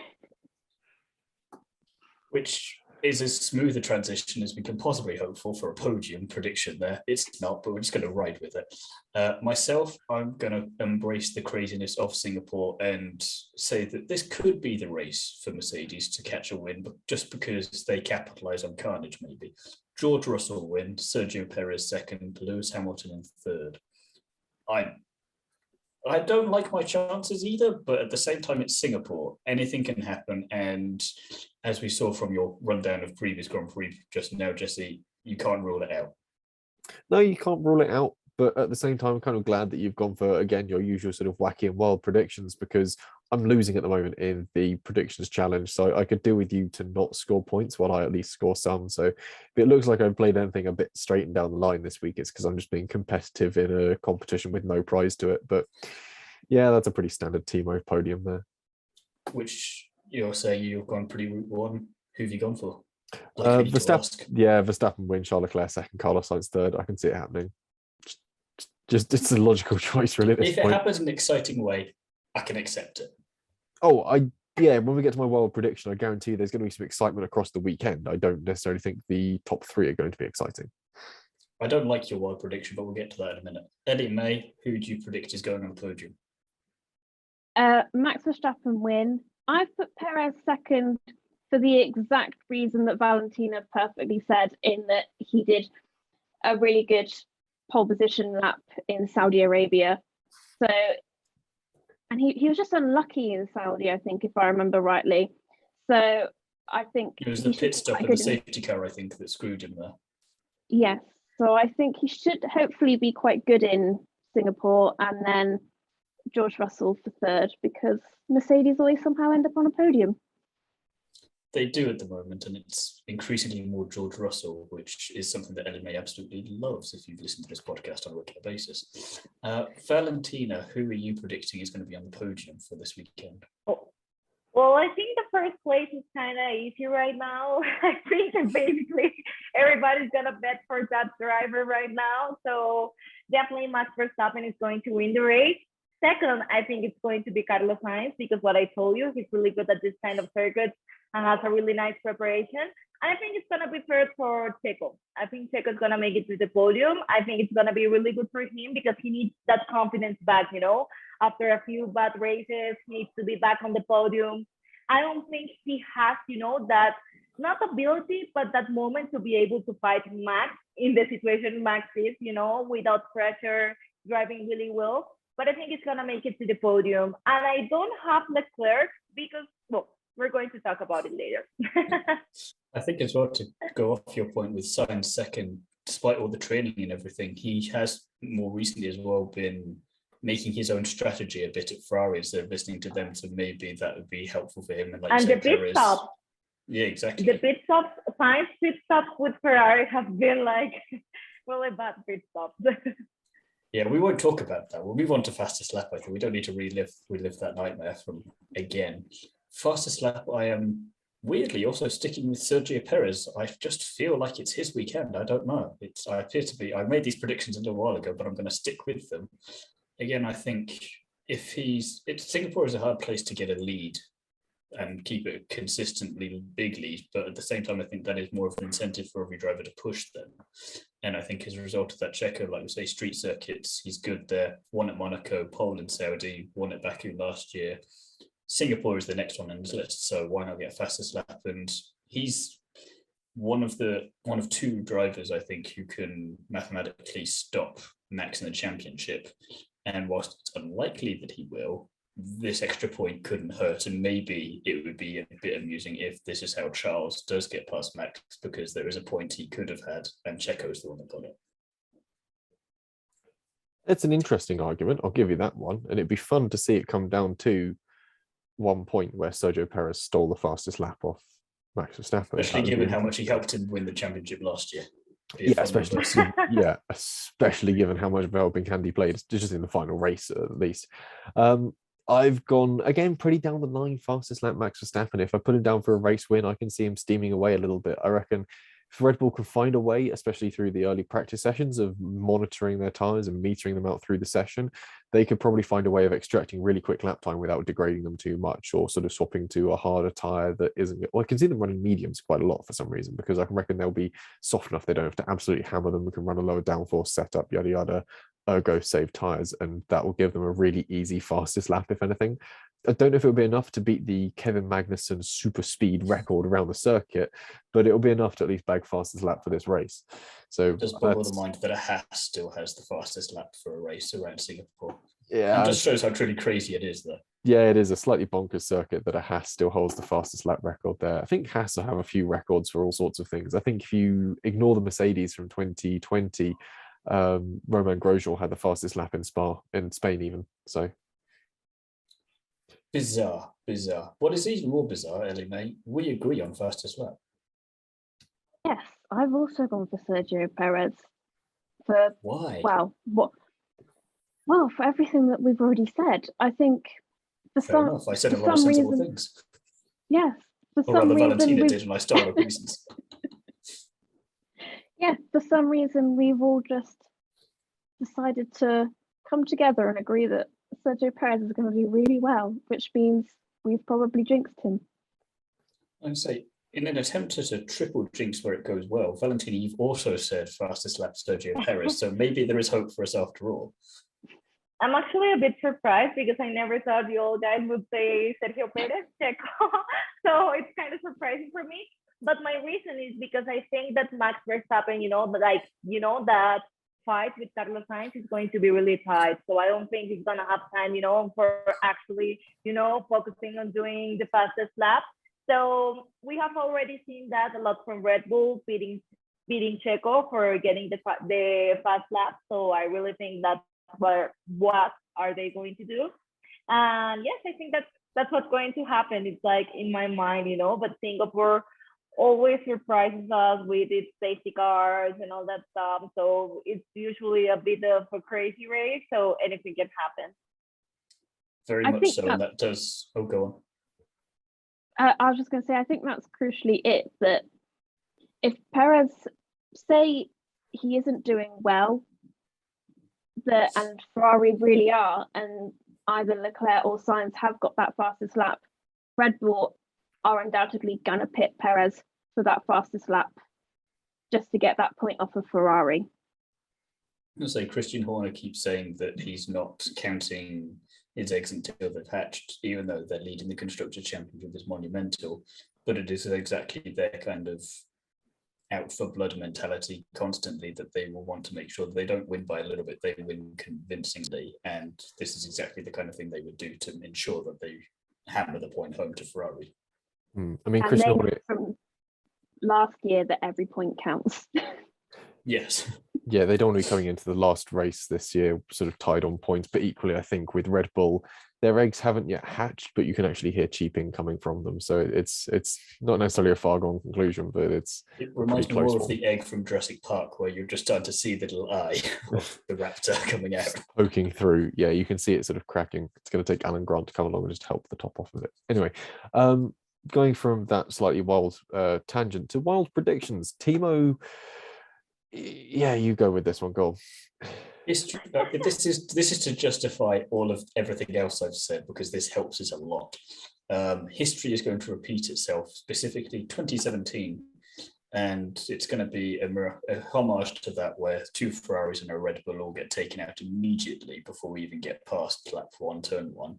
B: Which is as smooth a transition as we can possibly hope for a podium prediction there. It's not, but we're just going to ride with it. Myself, I'm going to embrace the craziness of Singapore and say that this could be the race for Mercedes to catch a win, but just because they capitalize on carnage, maybe. George Russell win, Sergio Perez second, Lewis Hamilton in third. I don't like my chances either, but at the same time, it's Singapore. Anything can happen. And as we saw from your rundown of previous Grand Prix just now, Jesse, you can't rule it out.
C: No, you can't rule it out. But at the same time, I'm kind of glad that you've gone for, again, your usual sort of wacky and wild predictions, because I'm losing at the moment in the predictions challenge. So I could deal with you to not score points while I at least score some. So if it looks like I've played anything a bit straight and down the line this week, it's because I'm just being competitive in a competition with no prize to it. But Yeah, that's a pretty standard Thiemo podium there.
B: Which you're saying you've gone pretty route one. Who have you gone for? Like, I need to ask.
C: Verstappen win, Charles Leclerc second, Carlos Sainz third. I can see it happening. Just it's a logical choice, really. At this
B: If it
C: point.
B: happens in an exciting way, I can accept it.
C: Oh, when we get to my wild prediction, I guarantee there's going to be some excitement across the weekend. I don't necessarily think the top three are going to be exciting.
B: I don't like your wild prediction, but we'll get to that in a minute. Ellie-May, who do you predict is going on the podium?
D: Max Verstappen win. I've put Perez second for the exact reason that Valentina perfectly said, in that he did a really good pole position lap in Saudi Arabia. So, and he was just unlucky in Saudi, I think, if I remember rightly. So I think
B: it was the pit stop and the safety car, I think, that screwed him there.
D: Yes. So I think he should hopefully be quite good in Singapore, and then George Russell for third, because Mercedes always somehow end up on a podium.
B: They do at the moment, and it's increasingly more George Russell, which is something that Ellie-May absolutely loves if you've listened to this podcast on a regular basis. Valentina, who are you predicting is going to be on the podium for this weekend?
E: Well, I think the first place is kind of easy right now. I think that basically everybody's going to bet for that driver right now. So definitely Max Verstappen is going to win the race. Second, I think it's going to be Carlos Sainz, because what I told you, he's really good at this kind of circuits and has a really nice preparation. And I think it's going to be third for Checo. I think Checo's going to make it to the podium. I think it's going to be really good for him because he needs that confidence back, after a few bad races, he needs to be back on the podium. I don't think he has, that, not ability, but that moment to be able to fight Max in the situation Max is, without pressure, driving really well. But I think it's going to make it to the podium. And I don't have Leclerc because, we're going to talk about it later.
B: I think as well, to go off your point with Sainz second, despite all the training and everything, he has more recently as well been making his own strategy a bit at Ferrari instead of listening to them. So maybe that would be helpful for him.
E: And the pit stop.
B: Yeah, exactly.
E: The pit stops, Sainz pit stops with Ferrari have been like really bad pit stops.
B: Yeah, we won't talk about that. We'll move on to fastest lap. I think we don't need to relive that nightmare from again. Fastest lap, I am weirdly also sticking with Sergio Perez. I just feel like it's his weekend. I don't know. I made these predictions a little while ago, but I'm going to stick with them. Again, I think Singapore is a hard place to get a lead and keep it consistently big lead, but at the same time, I think that is more of an incentive for every driver to push them. And I think as a result of that, Checo, like we say, street circuits, he's good there. Won at Monaco, pole in Saudi, won at Baku last year. Singapore is the next one on his list, so why not get fastest lap? And he's one of two drivers, I think, who can mathematically stop Max in the championship. And whilst it's unlikely that he will, this extra point couldn't hurt, and maybe it would be a bit amusing if this is how Charles does get past Max, because there is a point he could have had, and Checo's the one that got it.
C: It's an interesting argument, I'll give you that one, and it'd be fun to see it come down to one point where Sergio Perez stole the fastest lap off Max Verstappen.
B: Especially given how much he helped him win the championship last year.
C: Yeah, especially given how much Velbing he played just in the final race at least. I've gone again pretty down the line fastest lap Max Verstappen. If I put him down for a race win, I can see him steaming away a little bit. I reckon if Red Bull can find a way, especially through the early practice sessions, of monitoring their tires and metering them out through the session, they could probably find a way of extracting really quick lap time without degrading them too much, or sort of swapping to a harder tire that isn't. Well, I can see them running mediums quite a lot for some reason, because I can reckon they'll be soft enough they don't have to absolutely hammer them. We can run a lower downforce setup, yada yada, ergo save tires, and that will give them a really easy fastest lap, if anything. I don't know if it'll be enough to beat the Kevin Magnussen super speed record around the circuit, but it'll be enough to at least bag fastest lap for this race. So
B: it does boggle the mind that a Haas still has the fastest lap for a race around Singapore.
C: Yeah,
B: it just shows how truly crazy it is there.
C: Yeah, it is a slightly bonkers circuit that a Haas still holds the fastest lap record there. I think Haas will have a few records for all sorts of things. I think if you ignore the Mercedes from 2020, Romain Grosjean had the fastest lap in Spain even. So
B: bizarre. What is even more bizarre, Ellie-May, we agree on fastest lap.
D: Yes, I've also gone for Sergio Perez.
B: Why?
D: Well, what? Well, for everything that we've already said, I think for
F: Fair enough. I said a lot of sensible things.
D: yes, for
F: Or
D: some
F: rather,
D: reason
F: Valentina did, and I stole her reasons.
D: yeah, for some reason we've all just decided to come together and agree that Sergio Perez is going to do really well, which means we've probably jinxed him.
F: I'd say, in an attempt at a triple jinx where it goes well, Valentina, you've also said fastest lap Sergio Perez, so maybe there is hope for us after all.
E: I'm actually a bit surprised because I never thought the old guy would say Sergio Perez, Checo. So it's kind of surprising for me. But my reason is because I think that Max Verstappen, that fight with Carlos Sainz is going to be really tight. So I don't think he's going to have time, for actually, focusing on doing the fastest lap. So we have already seen that a lot from Red Bull beating Checo for getting the fast lap. So I really think that's what are they going to do. And yes, I think that's what's going to happen. It's like in my mind, but Singapore always surprises us with its safety cars and all that stuff. So it's usually a bit of a crazy race. So anything can happen.
F: Very much so, and that does. Oh, go on.
D: I was just going to say, I think that's crucially it, that if Perez, say he isn't doing well, and Ferrari really are, and either Leclerc or Sainz have got that fastest lap, Red Bull are undoubtedly going to pit Perez for that fastest lap just to get that point off of Ferrari.
F: I say Christian Horner keeps saying that he's not counting his eggs until they've hatched, even though they're leading the Constructors' Championship is monumental. But it is exactly their kind of out for blood mentality constantly that they will want to make sure that they don't win by a little bit, they win convincingly. And this is exactly the kind of thing they would do to ensure that they hammer the point home to Ferrari.
C: I mean, Christian Horner,
D: from last year that every point counts.
F: Yes.
C: Yeah, they don't want to be coming into the last race this year sort of tied on points, but equally I think with Red Bull, their eggs haven't yet hatched, but you can actually hear cheeping coming from them. So it's not necessarily a far gone conclusion, but it
F: reminds me more of the egg from Jurassic Park, where you're just starting to see the little eye of the raptor coming out.
C: Poking through. Yeah, you can see it sort of cracking. It's going to take Alan Grant to come along and just help the top off of it. Anyway, going from that slightly wild tangent to wild predictions. Thiemo, yeah, you go with this one. Go on.
F: This is to justify everything else I've said, because this helps us a lot. History is going to repeat itself, specifically 2017, and it's going to be a homage to that, where two Ferraris and a Red Bull all get taken out immediately before we even get past lap 1, turn 1.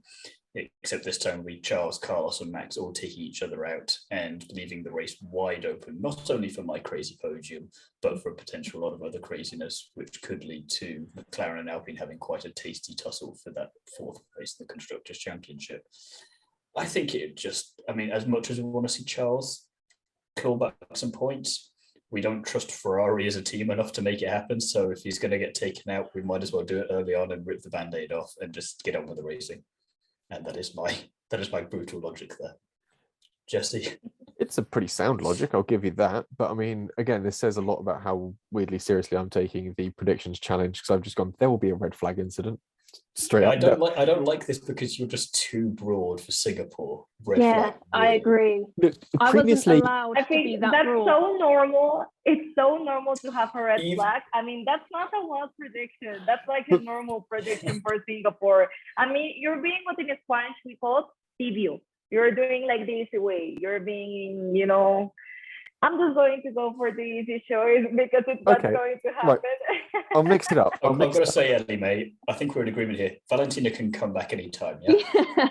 F: Except this time Charles, Carlos and Max all taking each other out and leaving the race wide open, not only for my crazy podium, but for a potential lot of other craziness, which could lead to McLaren and Alpine having quite a tasty tussle for that fourth place in the Constructors' Championship. I think as much as we want to see Charles claw back some points, we don't trust Ferrari as a team enough to make it happen. So if he's going to get taken out, we might as well do it early on and rip the Band-Aid off and just get on with the racing. And that is my brutal logic there. Jesse?
C: It's a pretty sound logic, I'll give you that. But I mean, again, this says a lot about how weirdly seriously I'm taking the predictions challenge, because I've just gone, there will be a red flag incident. Straight up.
F: I don't like this because you're just too broad for Singapore. Red
D: yeah,
F: flag,
D: I agree.
C: Look,
D: I
C: previously,
D: wasn't allowed
E: I
D: to be
E: think
D: that
E: that's
D: broad.
E: so normal. It's so normal to have a red flag. I mean, that's not a wild prediction. That's like a normal prediction for Singapore. I mean, you're being what in Spanish we call tibio. You're doing like the easy way. You're being, I'm just going to go for the easy choice because it's not going to happen.
C: Right. I'll mix it up.
F: I'm going to say, Ellie-May, I think we're in agreement here. Valentina can come back anytime, yeah?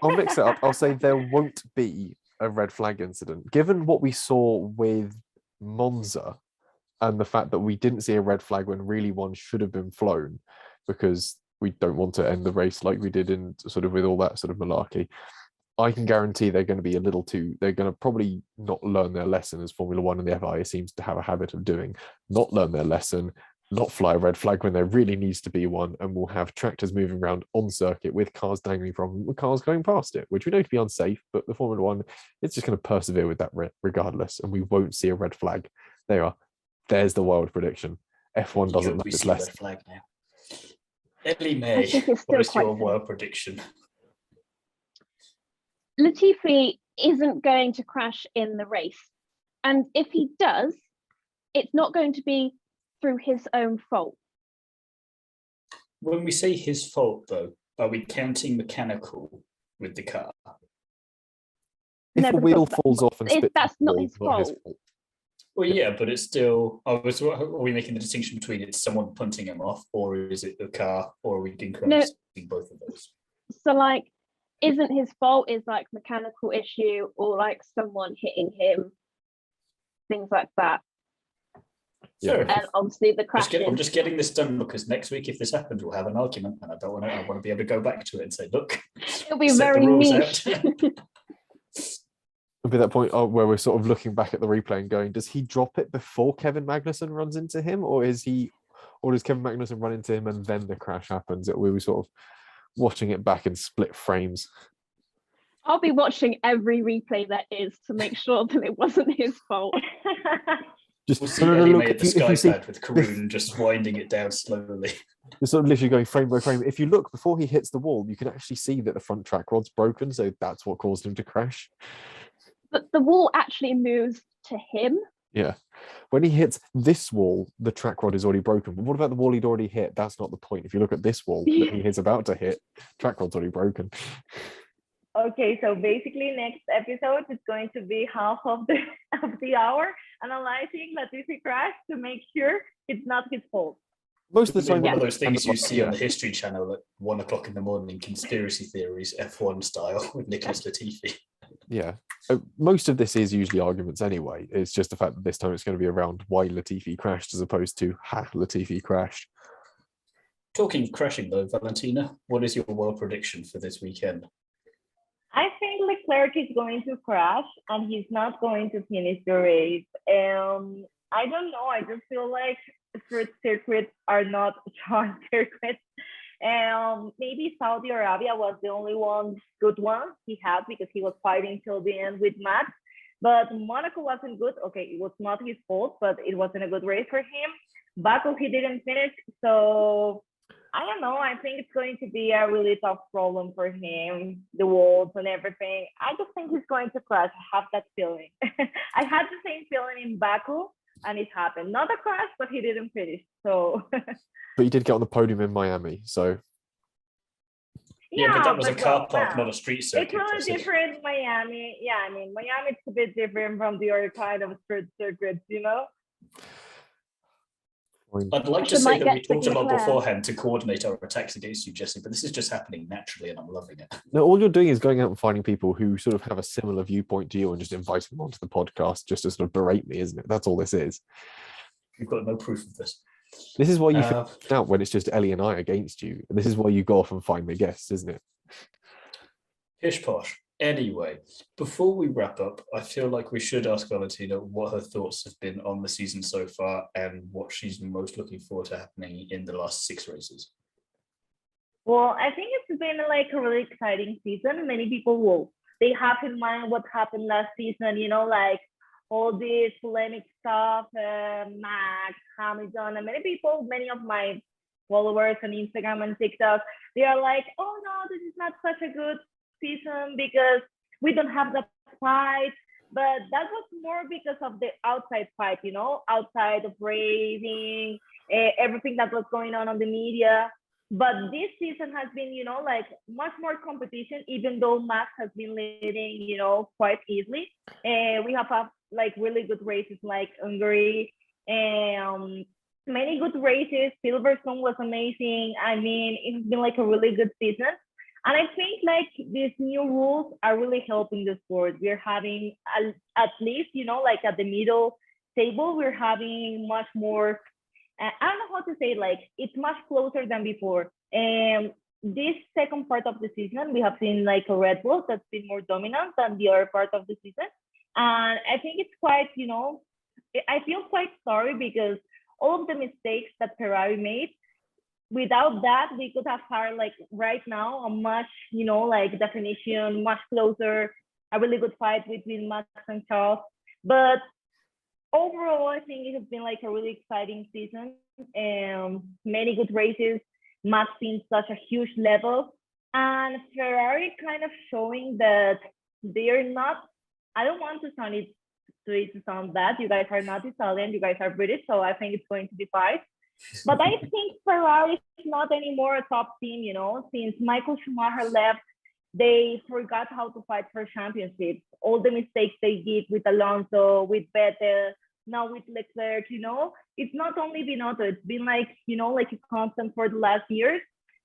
C: I'll mix it up. I'll say there won't be a red flag incident. Given what we saw with Monza and the fact that we didn't see a red flag when really one should have been flown, because we don't want to end the race like we did in sort of with all that sort of malarkey, I can guarantee they're going to be they're going to probably not learn their lesson, as Formula One and the FIA seems to have a habit of doing, not learn their lesson, not fly a red flag when there really needs to be one, and we'll have tractors moving around on circuit with cars dangling from them, with cars going past it, which we know to be unsafe, but the Formula One, it's just going to persevere with that regardless, and we won't see a red flag. There's the wild prediction. F1 doesn't know its lesson.
F: Red flag now. Ellie-May,
G: I think it's
F: what
G: still
F: is
G: quite
F: your
G: simple.
F: world prediction?
G: Latifi isn't going to crash in the race. And if he does, it's not going to be through his own fault.
F: When we say his fault, though, are we counting mechanical with the car?
C: If
G: No,
C: a
G: because
C: wheel falls off and spits
G: that's
C: the
G: not
C: wall,
G: his
C: not his
G: fault.
C: fault.
F: Well, yeah, but it's still. Are we making the distinction between it's someone punting him off, or is it the car, or are we encouraging both of those?
G: So like, isn't his fault is like mechanical issue or like someone hitting him, things like that.
F: Fair
G: And
F: enough.
G: obviously the crash.
F: I'm just getting this done because next week, if this happens, we'll have an argument, and I don't want to. I want to be able to go back to it and say, "Look,
G: It'll be
F: set the
G: very
F: rules
G: niche.
F: out."
C: It'll be that point where we're sort of looking back at the replay and going, does he drop it before Kevin Magnussen runs into him, or does Kevin Magnussen run into him and then the crash happens? We were sort of watching it back in split frames.
G: I'll be watching every replay that is to make sure that it wasn't his fault.
C: Just
F: We'll see
C: no,
F: Ellie-May at the
C: if you see,
F: skypad with Karun just winding it down slowly.
C: you're sort of literally going frame by frame. If you look before he hits the wall, you can actually see that the front track rod's broken, so that's what caused him to crash.
G: But the wall actually moves to him.
C: Yeah. When he hits this wall, the track rod is already broken. But what about the wall he'd already hit? That's not the point. If you look at this wall that he is about to hit, track rod's already broken.
E: Okay, so basically next episode is going to be half of the hour analyzing Latifi crash to make sure it's not his fault.
C: Most of the
F: It's
C: time,
F: one of those things you see on the
C: yeah.
F: History Channel at 1 o'clock in the morning, conspiracy theories, F1 style, with Nicholas Latifi.
C: Yeah. Most of this is usually arguments anyway. It's just the fact that this time it's going to be around why Latifi crashed as opposed to Latifi crashed.
F: Talking of crashing though, Valentina, what is your world prediction for this weekend?
E: I think Leclerc is going to crash and he's not going to finish the race. I don't know. I just feel like street circuits are not short circuits. Maybe Saudi Arabia was the only good one he had because he was fighting till the end with Max. But Monaco wasn't good. Okay, it was not his fault, but it wasn't a good race for him. Baku, he didn't finish. So I don't know. I think it's going to be a really tough problem for him, the walls and everything. I just think he's going to crash. I have that feeling. I had the same feeling in Baku, and it happened. Not a crash, but he didn't finish. So.
C: But he did get on the podium in Miami, so.
F: Yeah, but that was a car park, not a street circuit.
E: It's really different in Miami. Yeah, I mean, Miami is a bit different from the other kind of street circuits, you know?
F: I'd like to say that we talked about beforehand to coordinate our attacks against you, Jesse, but this is just happening naturally and I'm loving it.
C: No, all you're doing is going out and finding people who sort of have a similar viewpoint to you and just inviting them onto the podcast just to sort of berate me, isn't it? That's all this is.
F: You've got no proof of this.
C: This is why you find out when it's just Ellie and I against you. This is why you go off and find the guests, isn't it?
F: Pish posh. Anyway, before we wrap up, I feel like we should ask Valentina what her thoughts have been on the season so far and what she's most looking forward to happening in the last 6 races.
E: Well, I think it's been like a really exciting season. Many people they have in mind what happened last season, you know, like all this polemic stuff, Max, Hamilton, and many of my followers on Instagram and TikTok, they are like, oh no, this is not such a good season because we don't have the fight. But that was more because of the outside fight, you know, outside of racing, everything that was going on the media. But this season has been, you know, like much more competition, even though Max has been leading, you know, quite easily. We have like really good races like Hungary and many good races. Silverstone was amazing. I mean, it's been like a really good season. And I think like these new rules are really helping the sport. We're having at least, you know, like at the middle table, we're having much more, I don't know how to say, like it's much closer than before. And this second part of the season, we have seen like a Red Bull that's been more dominant than the other part of the season. And I think it's quite, you know, I feel quite sorry because all of the mistakes that Ferrari made, without that, we could have had like right now a much, you know, like definition, much closer, a really good fight between Max and Charles. But overall, I think it has been like a really exciting season and many good races, must be in such a huge level. And Ferrari kind of showing that they're not, I don't want to sound bad. You guys are not Italian, you guys are British, so I think it's going to be fine. But I think Ferrari is not anymore a top team, you know, since Michael Schumacher left, they forgot how to fight for championships. All the mistakes they did with Alonso, with Vettel, now with Leclerc, you know, it's not only Binotto, it's been like, you know, like a constant for the last years.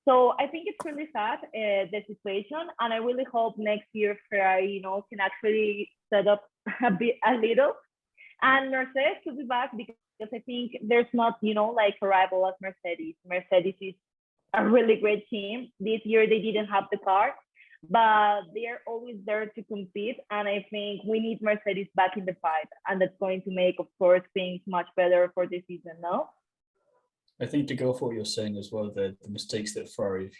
E: So I think it's really sad, the situation. And I really hope next year Ferrari, you know, can actually set up a little. And Mercedes to be back because I think there's not, you know, like a rival as Mercedes. Mercedes is a really great team. This year they didn't have the car, but they are always there to compete. And I think we need Mercedes back in the fight. And that's going to make, of course, things much better for the season, no?
F: I think to go off what you're saying as well, the mistakes that Ferrari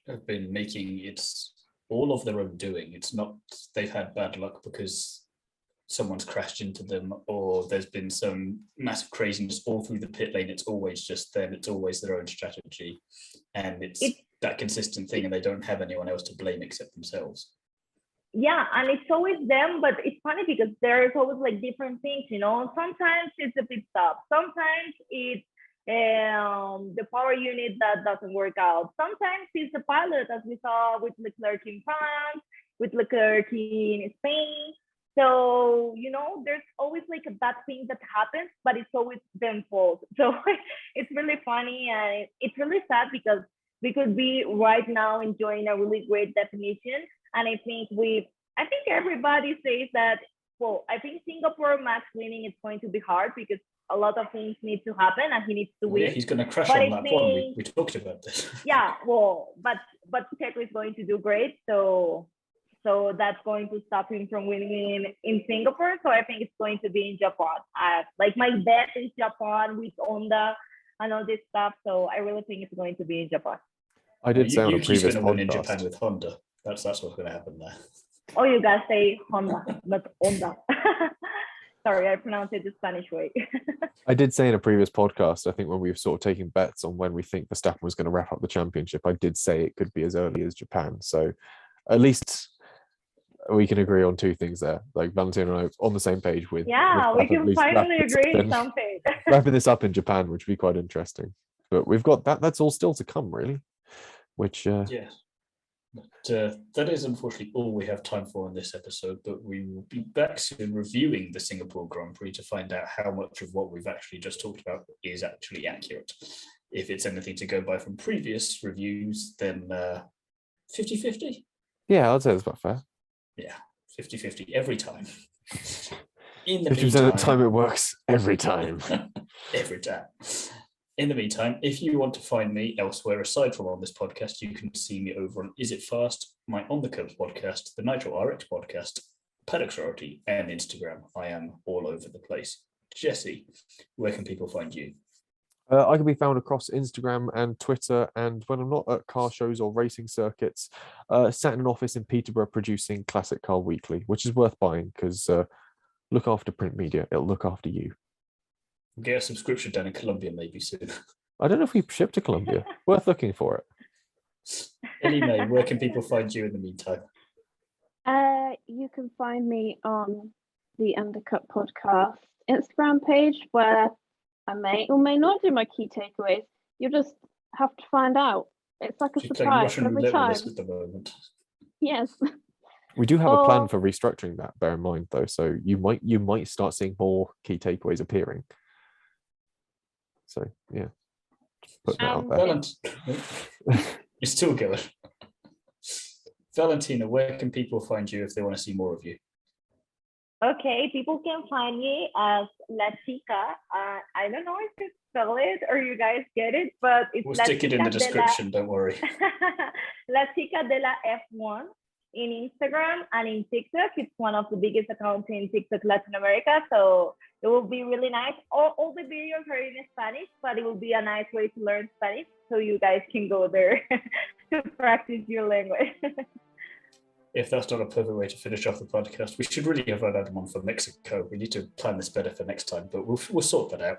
F: have been making, it's all of their own doing. It's not they've had bad luck because someone's crashed into them or there's been some massive craziness all through the pit lane. It's always just them. It's always their own strategy. And it's that consistent thing, and they don't have anyone else to blame except themselves.
E: Yeah, and it's always them, but it's funny because there's always like different things, you know. Sometimes it's a pit stop. Sometimes it's the power unit that doesn't work out. Sometimes it's the pilot, as we saw with Leclerc in France, with Leclerc in Spain. So, you know, there's always like a bad thing that happens, but it's always them fault. So it's really funny and it's really sad because we could be right now enjoying a really great definition. And I think everybody says that, well, I think Singapore Max winning is going to be hard because a lot of things need to happen and he needs to win.
F: Yeah, he's going to crash on lap one. We talked about this.
E: Yeah, well, but Checo is going to do great. So that's going to stop him from winning in Singapore. So I think it's going to be in Japan. Like my bet is Japan with Honda and all this stuff. So I really think it's going to be in Japan.
C: I did say on a previous
F: podcast. Win in
C: podcast.
F: Japan with Honda. That's what's going to happen there.
E: Oh, you guys say Honda, not Honda. Sorry, I pronounced it the Spanish way.
C: I did say in a previous podcast, I think when we were sort of taking bets on when we think Verstappen was going to wrap up the championship, I did say it could be as early as Japan. So at least we can agree on two things there. Like Valentina and I on the same page with.
E: Yeah, we can finally agree on something.
C: Wrapping this up in Japan, which would be quite interesting. But we've got that. That's all still to come, really. Which
F: yes. But, that is unfortunately all we have time for in this episode, but we will be back soon reviewing the Singapore Grand Prix to find out how much of what we've actually just talked about is actually accurate. If it's anything to go by from previous reviews, then 50-50?
C: Yeah, I'd say that's about fair.
F: Yeah, 50-50 every time. In the
C: 50%
F: meantime,
C: of the time it works every time.
F: Every time. In the meantime, if you want to find me elsewhere aside from on this podcast, you can see me over on Is It Fast, my On the Curbs podcast, the Nitro RX podcast, Paddock Sorority, and Instagram. I am all over the place. Jesse, where can people find you?
C: I can be found across Instagram and Twitter, and when I'm not at car shows or racing circuits, sat in an office in Peterborough producing Classic Car Weekly, which is worth buying because look after print media, it'll look after you.
F: Get a subscription down in Colombia maybe soon.
C: I don't know if we ship to Colombia. Worth looking for it.
F: Ellie-May, where can people find you in the meantime?
G: You can find me on the Undercut Podcast Instagram page where I may or may not do my key takeaways. You'll just have to find out. It's like a
F: She's playing
G: surprise
F: Russian
G: every
F: roulette
G: time.
F: with us at the moment.
G: Yes.
C: We do have a plan for restructuring that, bear in mind though. So you might start seeing more key takeaways appearing. So yeah, just putting that out there.
F: You're still going. Valentina, where can people find you if they want to see more of you?
E: Okay, people can find me as La Chica. I don't know if you spell it or you guys get it, but it's
F: We'll
E: La
F: stick it in
E: Chica
F: the
E: de la-
F: description, don't worry.
E: La Chica de la F1 in Instagram and in TikTok. It's one of the biggest accounts in TikTok Latin America, so it will be really nice. All the videos are in Spanish, but it will be a nice way to learn Spanish, so you guys can go there to practice your language.
F: If that's not a perfect way to finish off the podcast, we should really have another one for Mexico. We need to plan this better for next time, but we'll sort that out.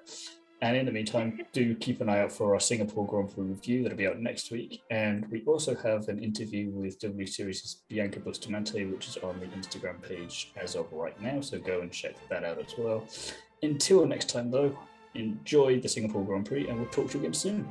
F: And in the meantime, do keep an eye out for our Singapore Grand Prix review that'll be out next week. And we also have an interview with W Series' Bianca Bustamante, which is on the Instagram page as of right now. So go and check that out as well. Until next time, though, enjoy the Singapore Grand Prix, and we'll talk to you again soon.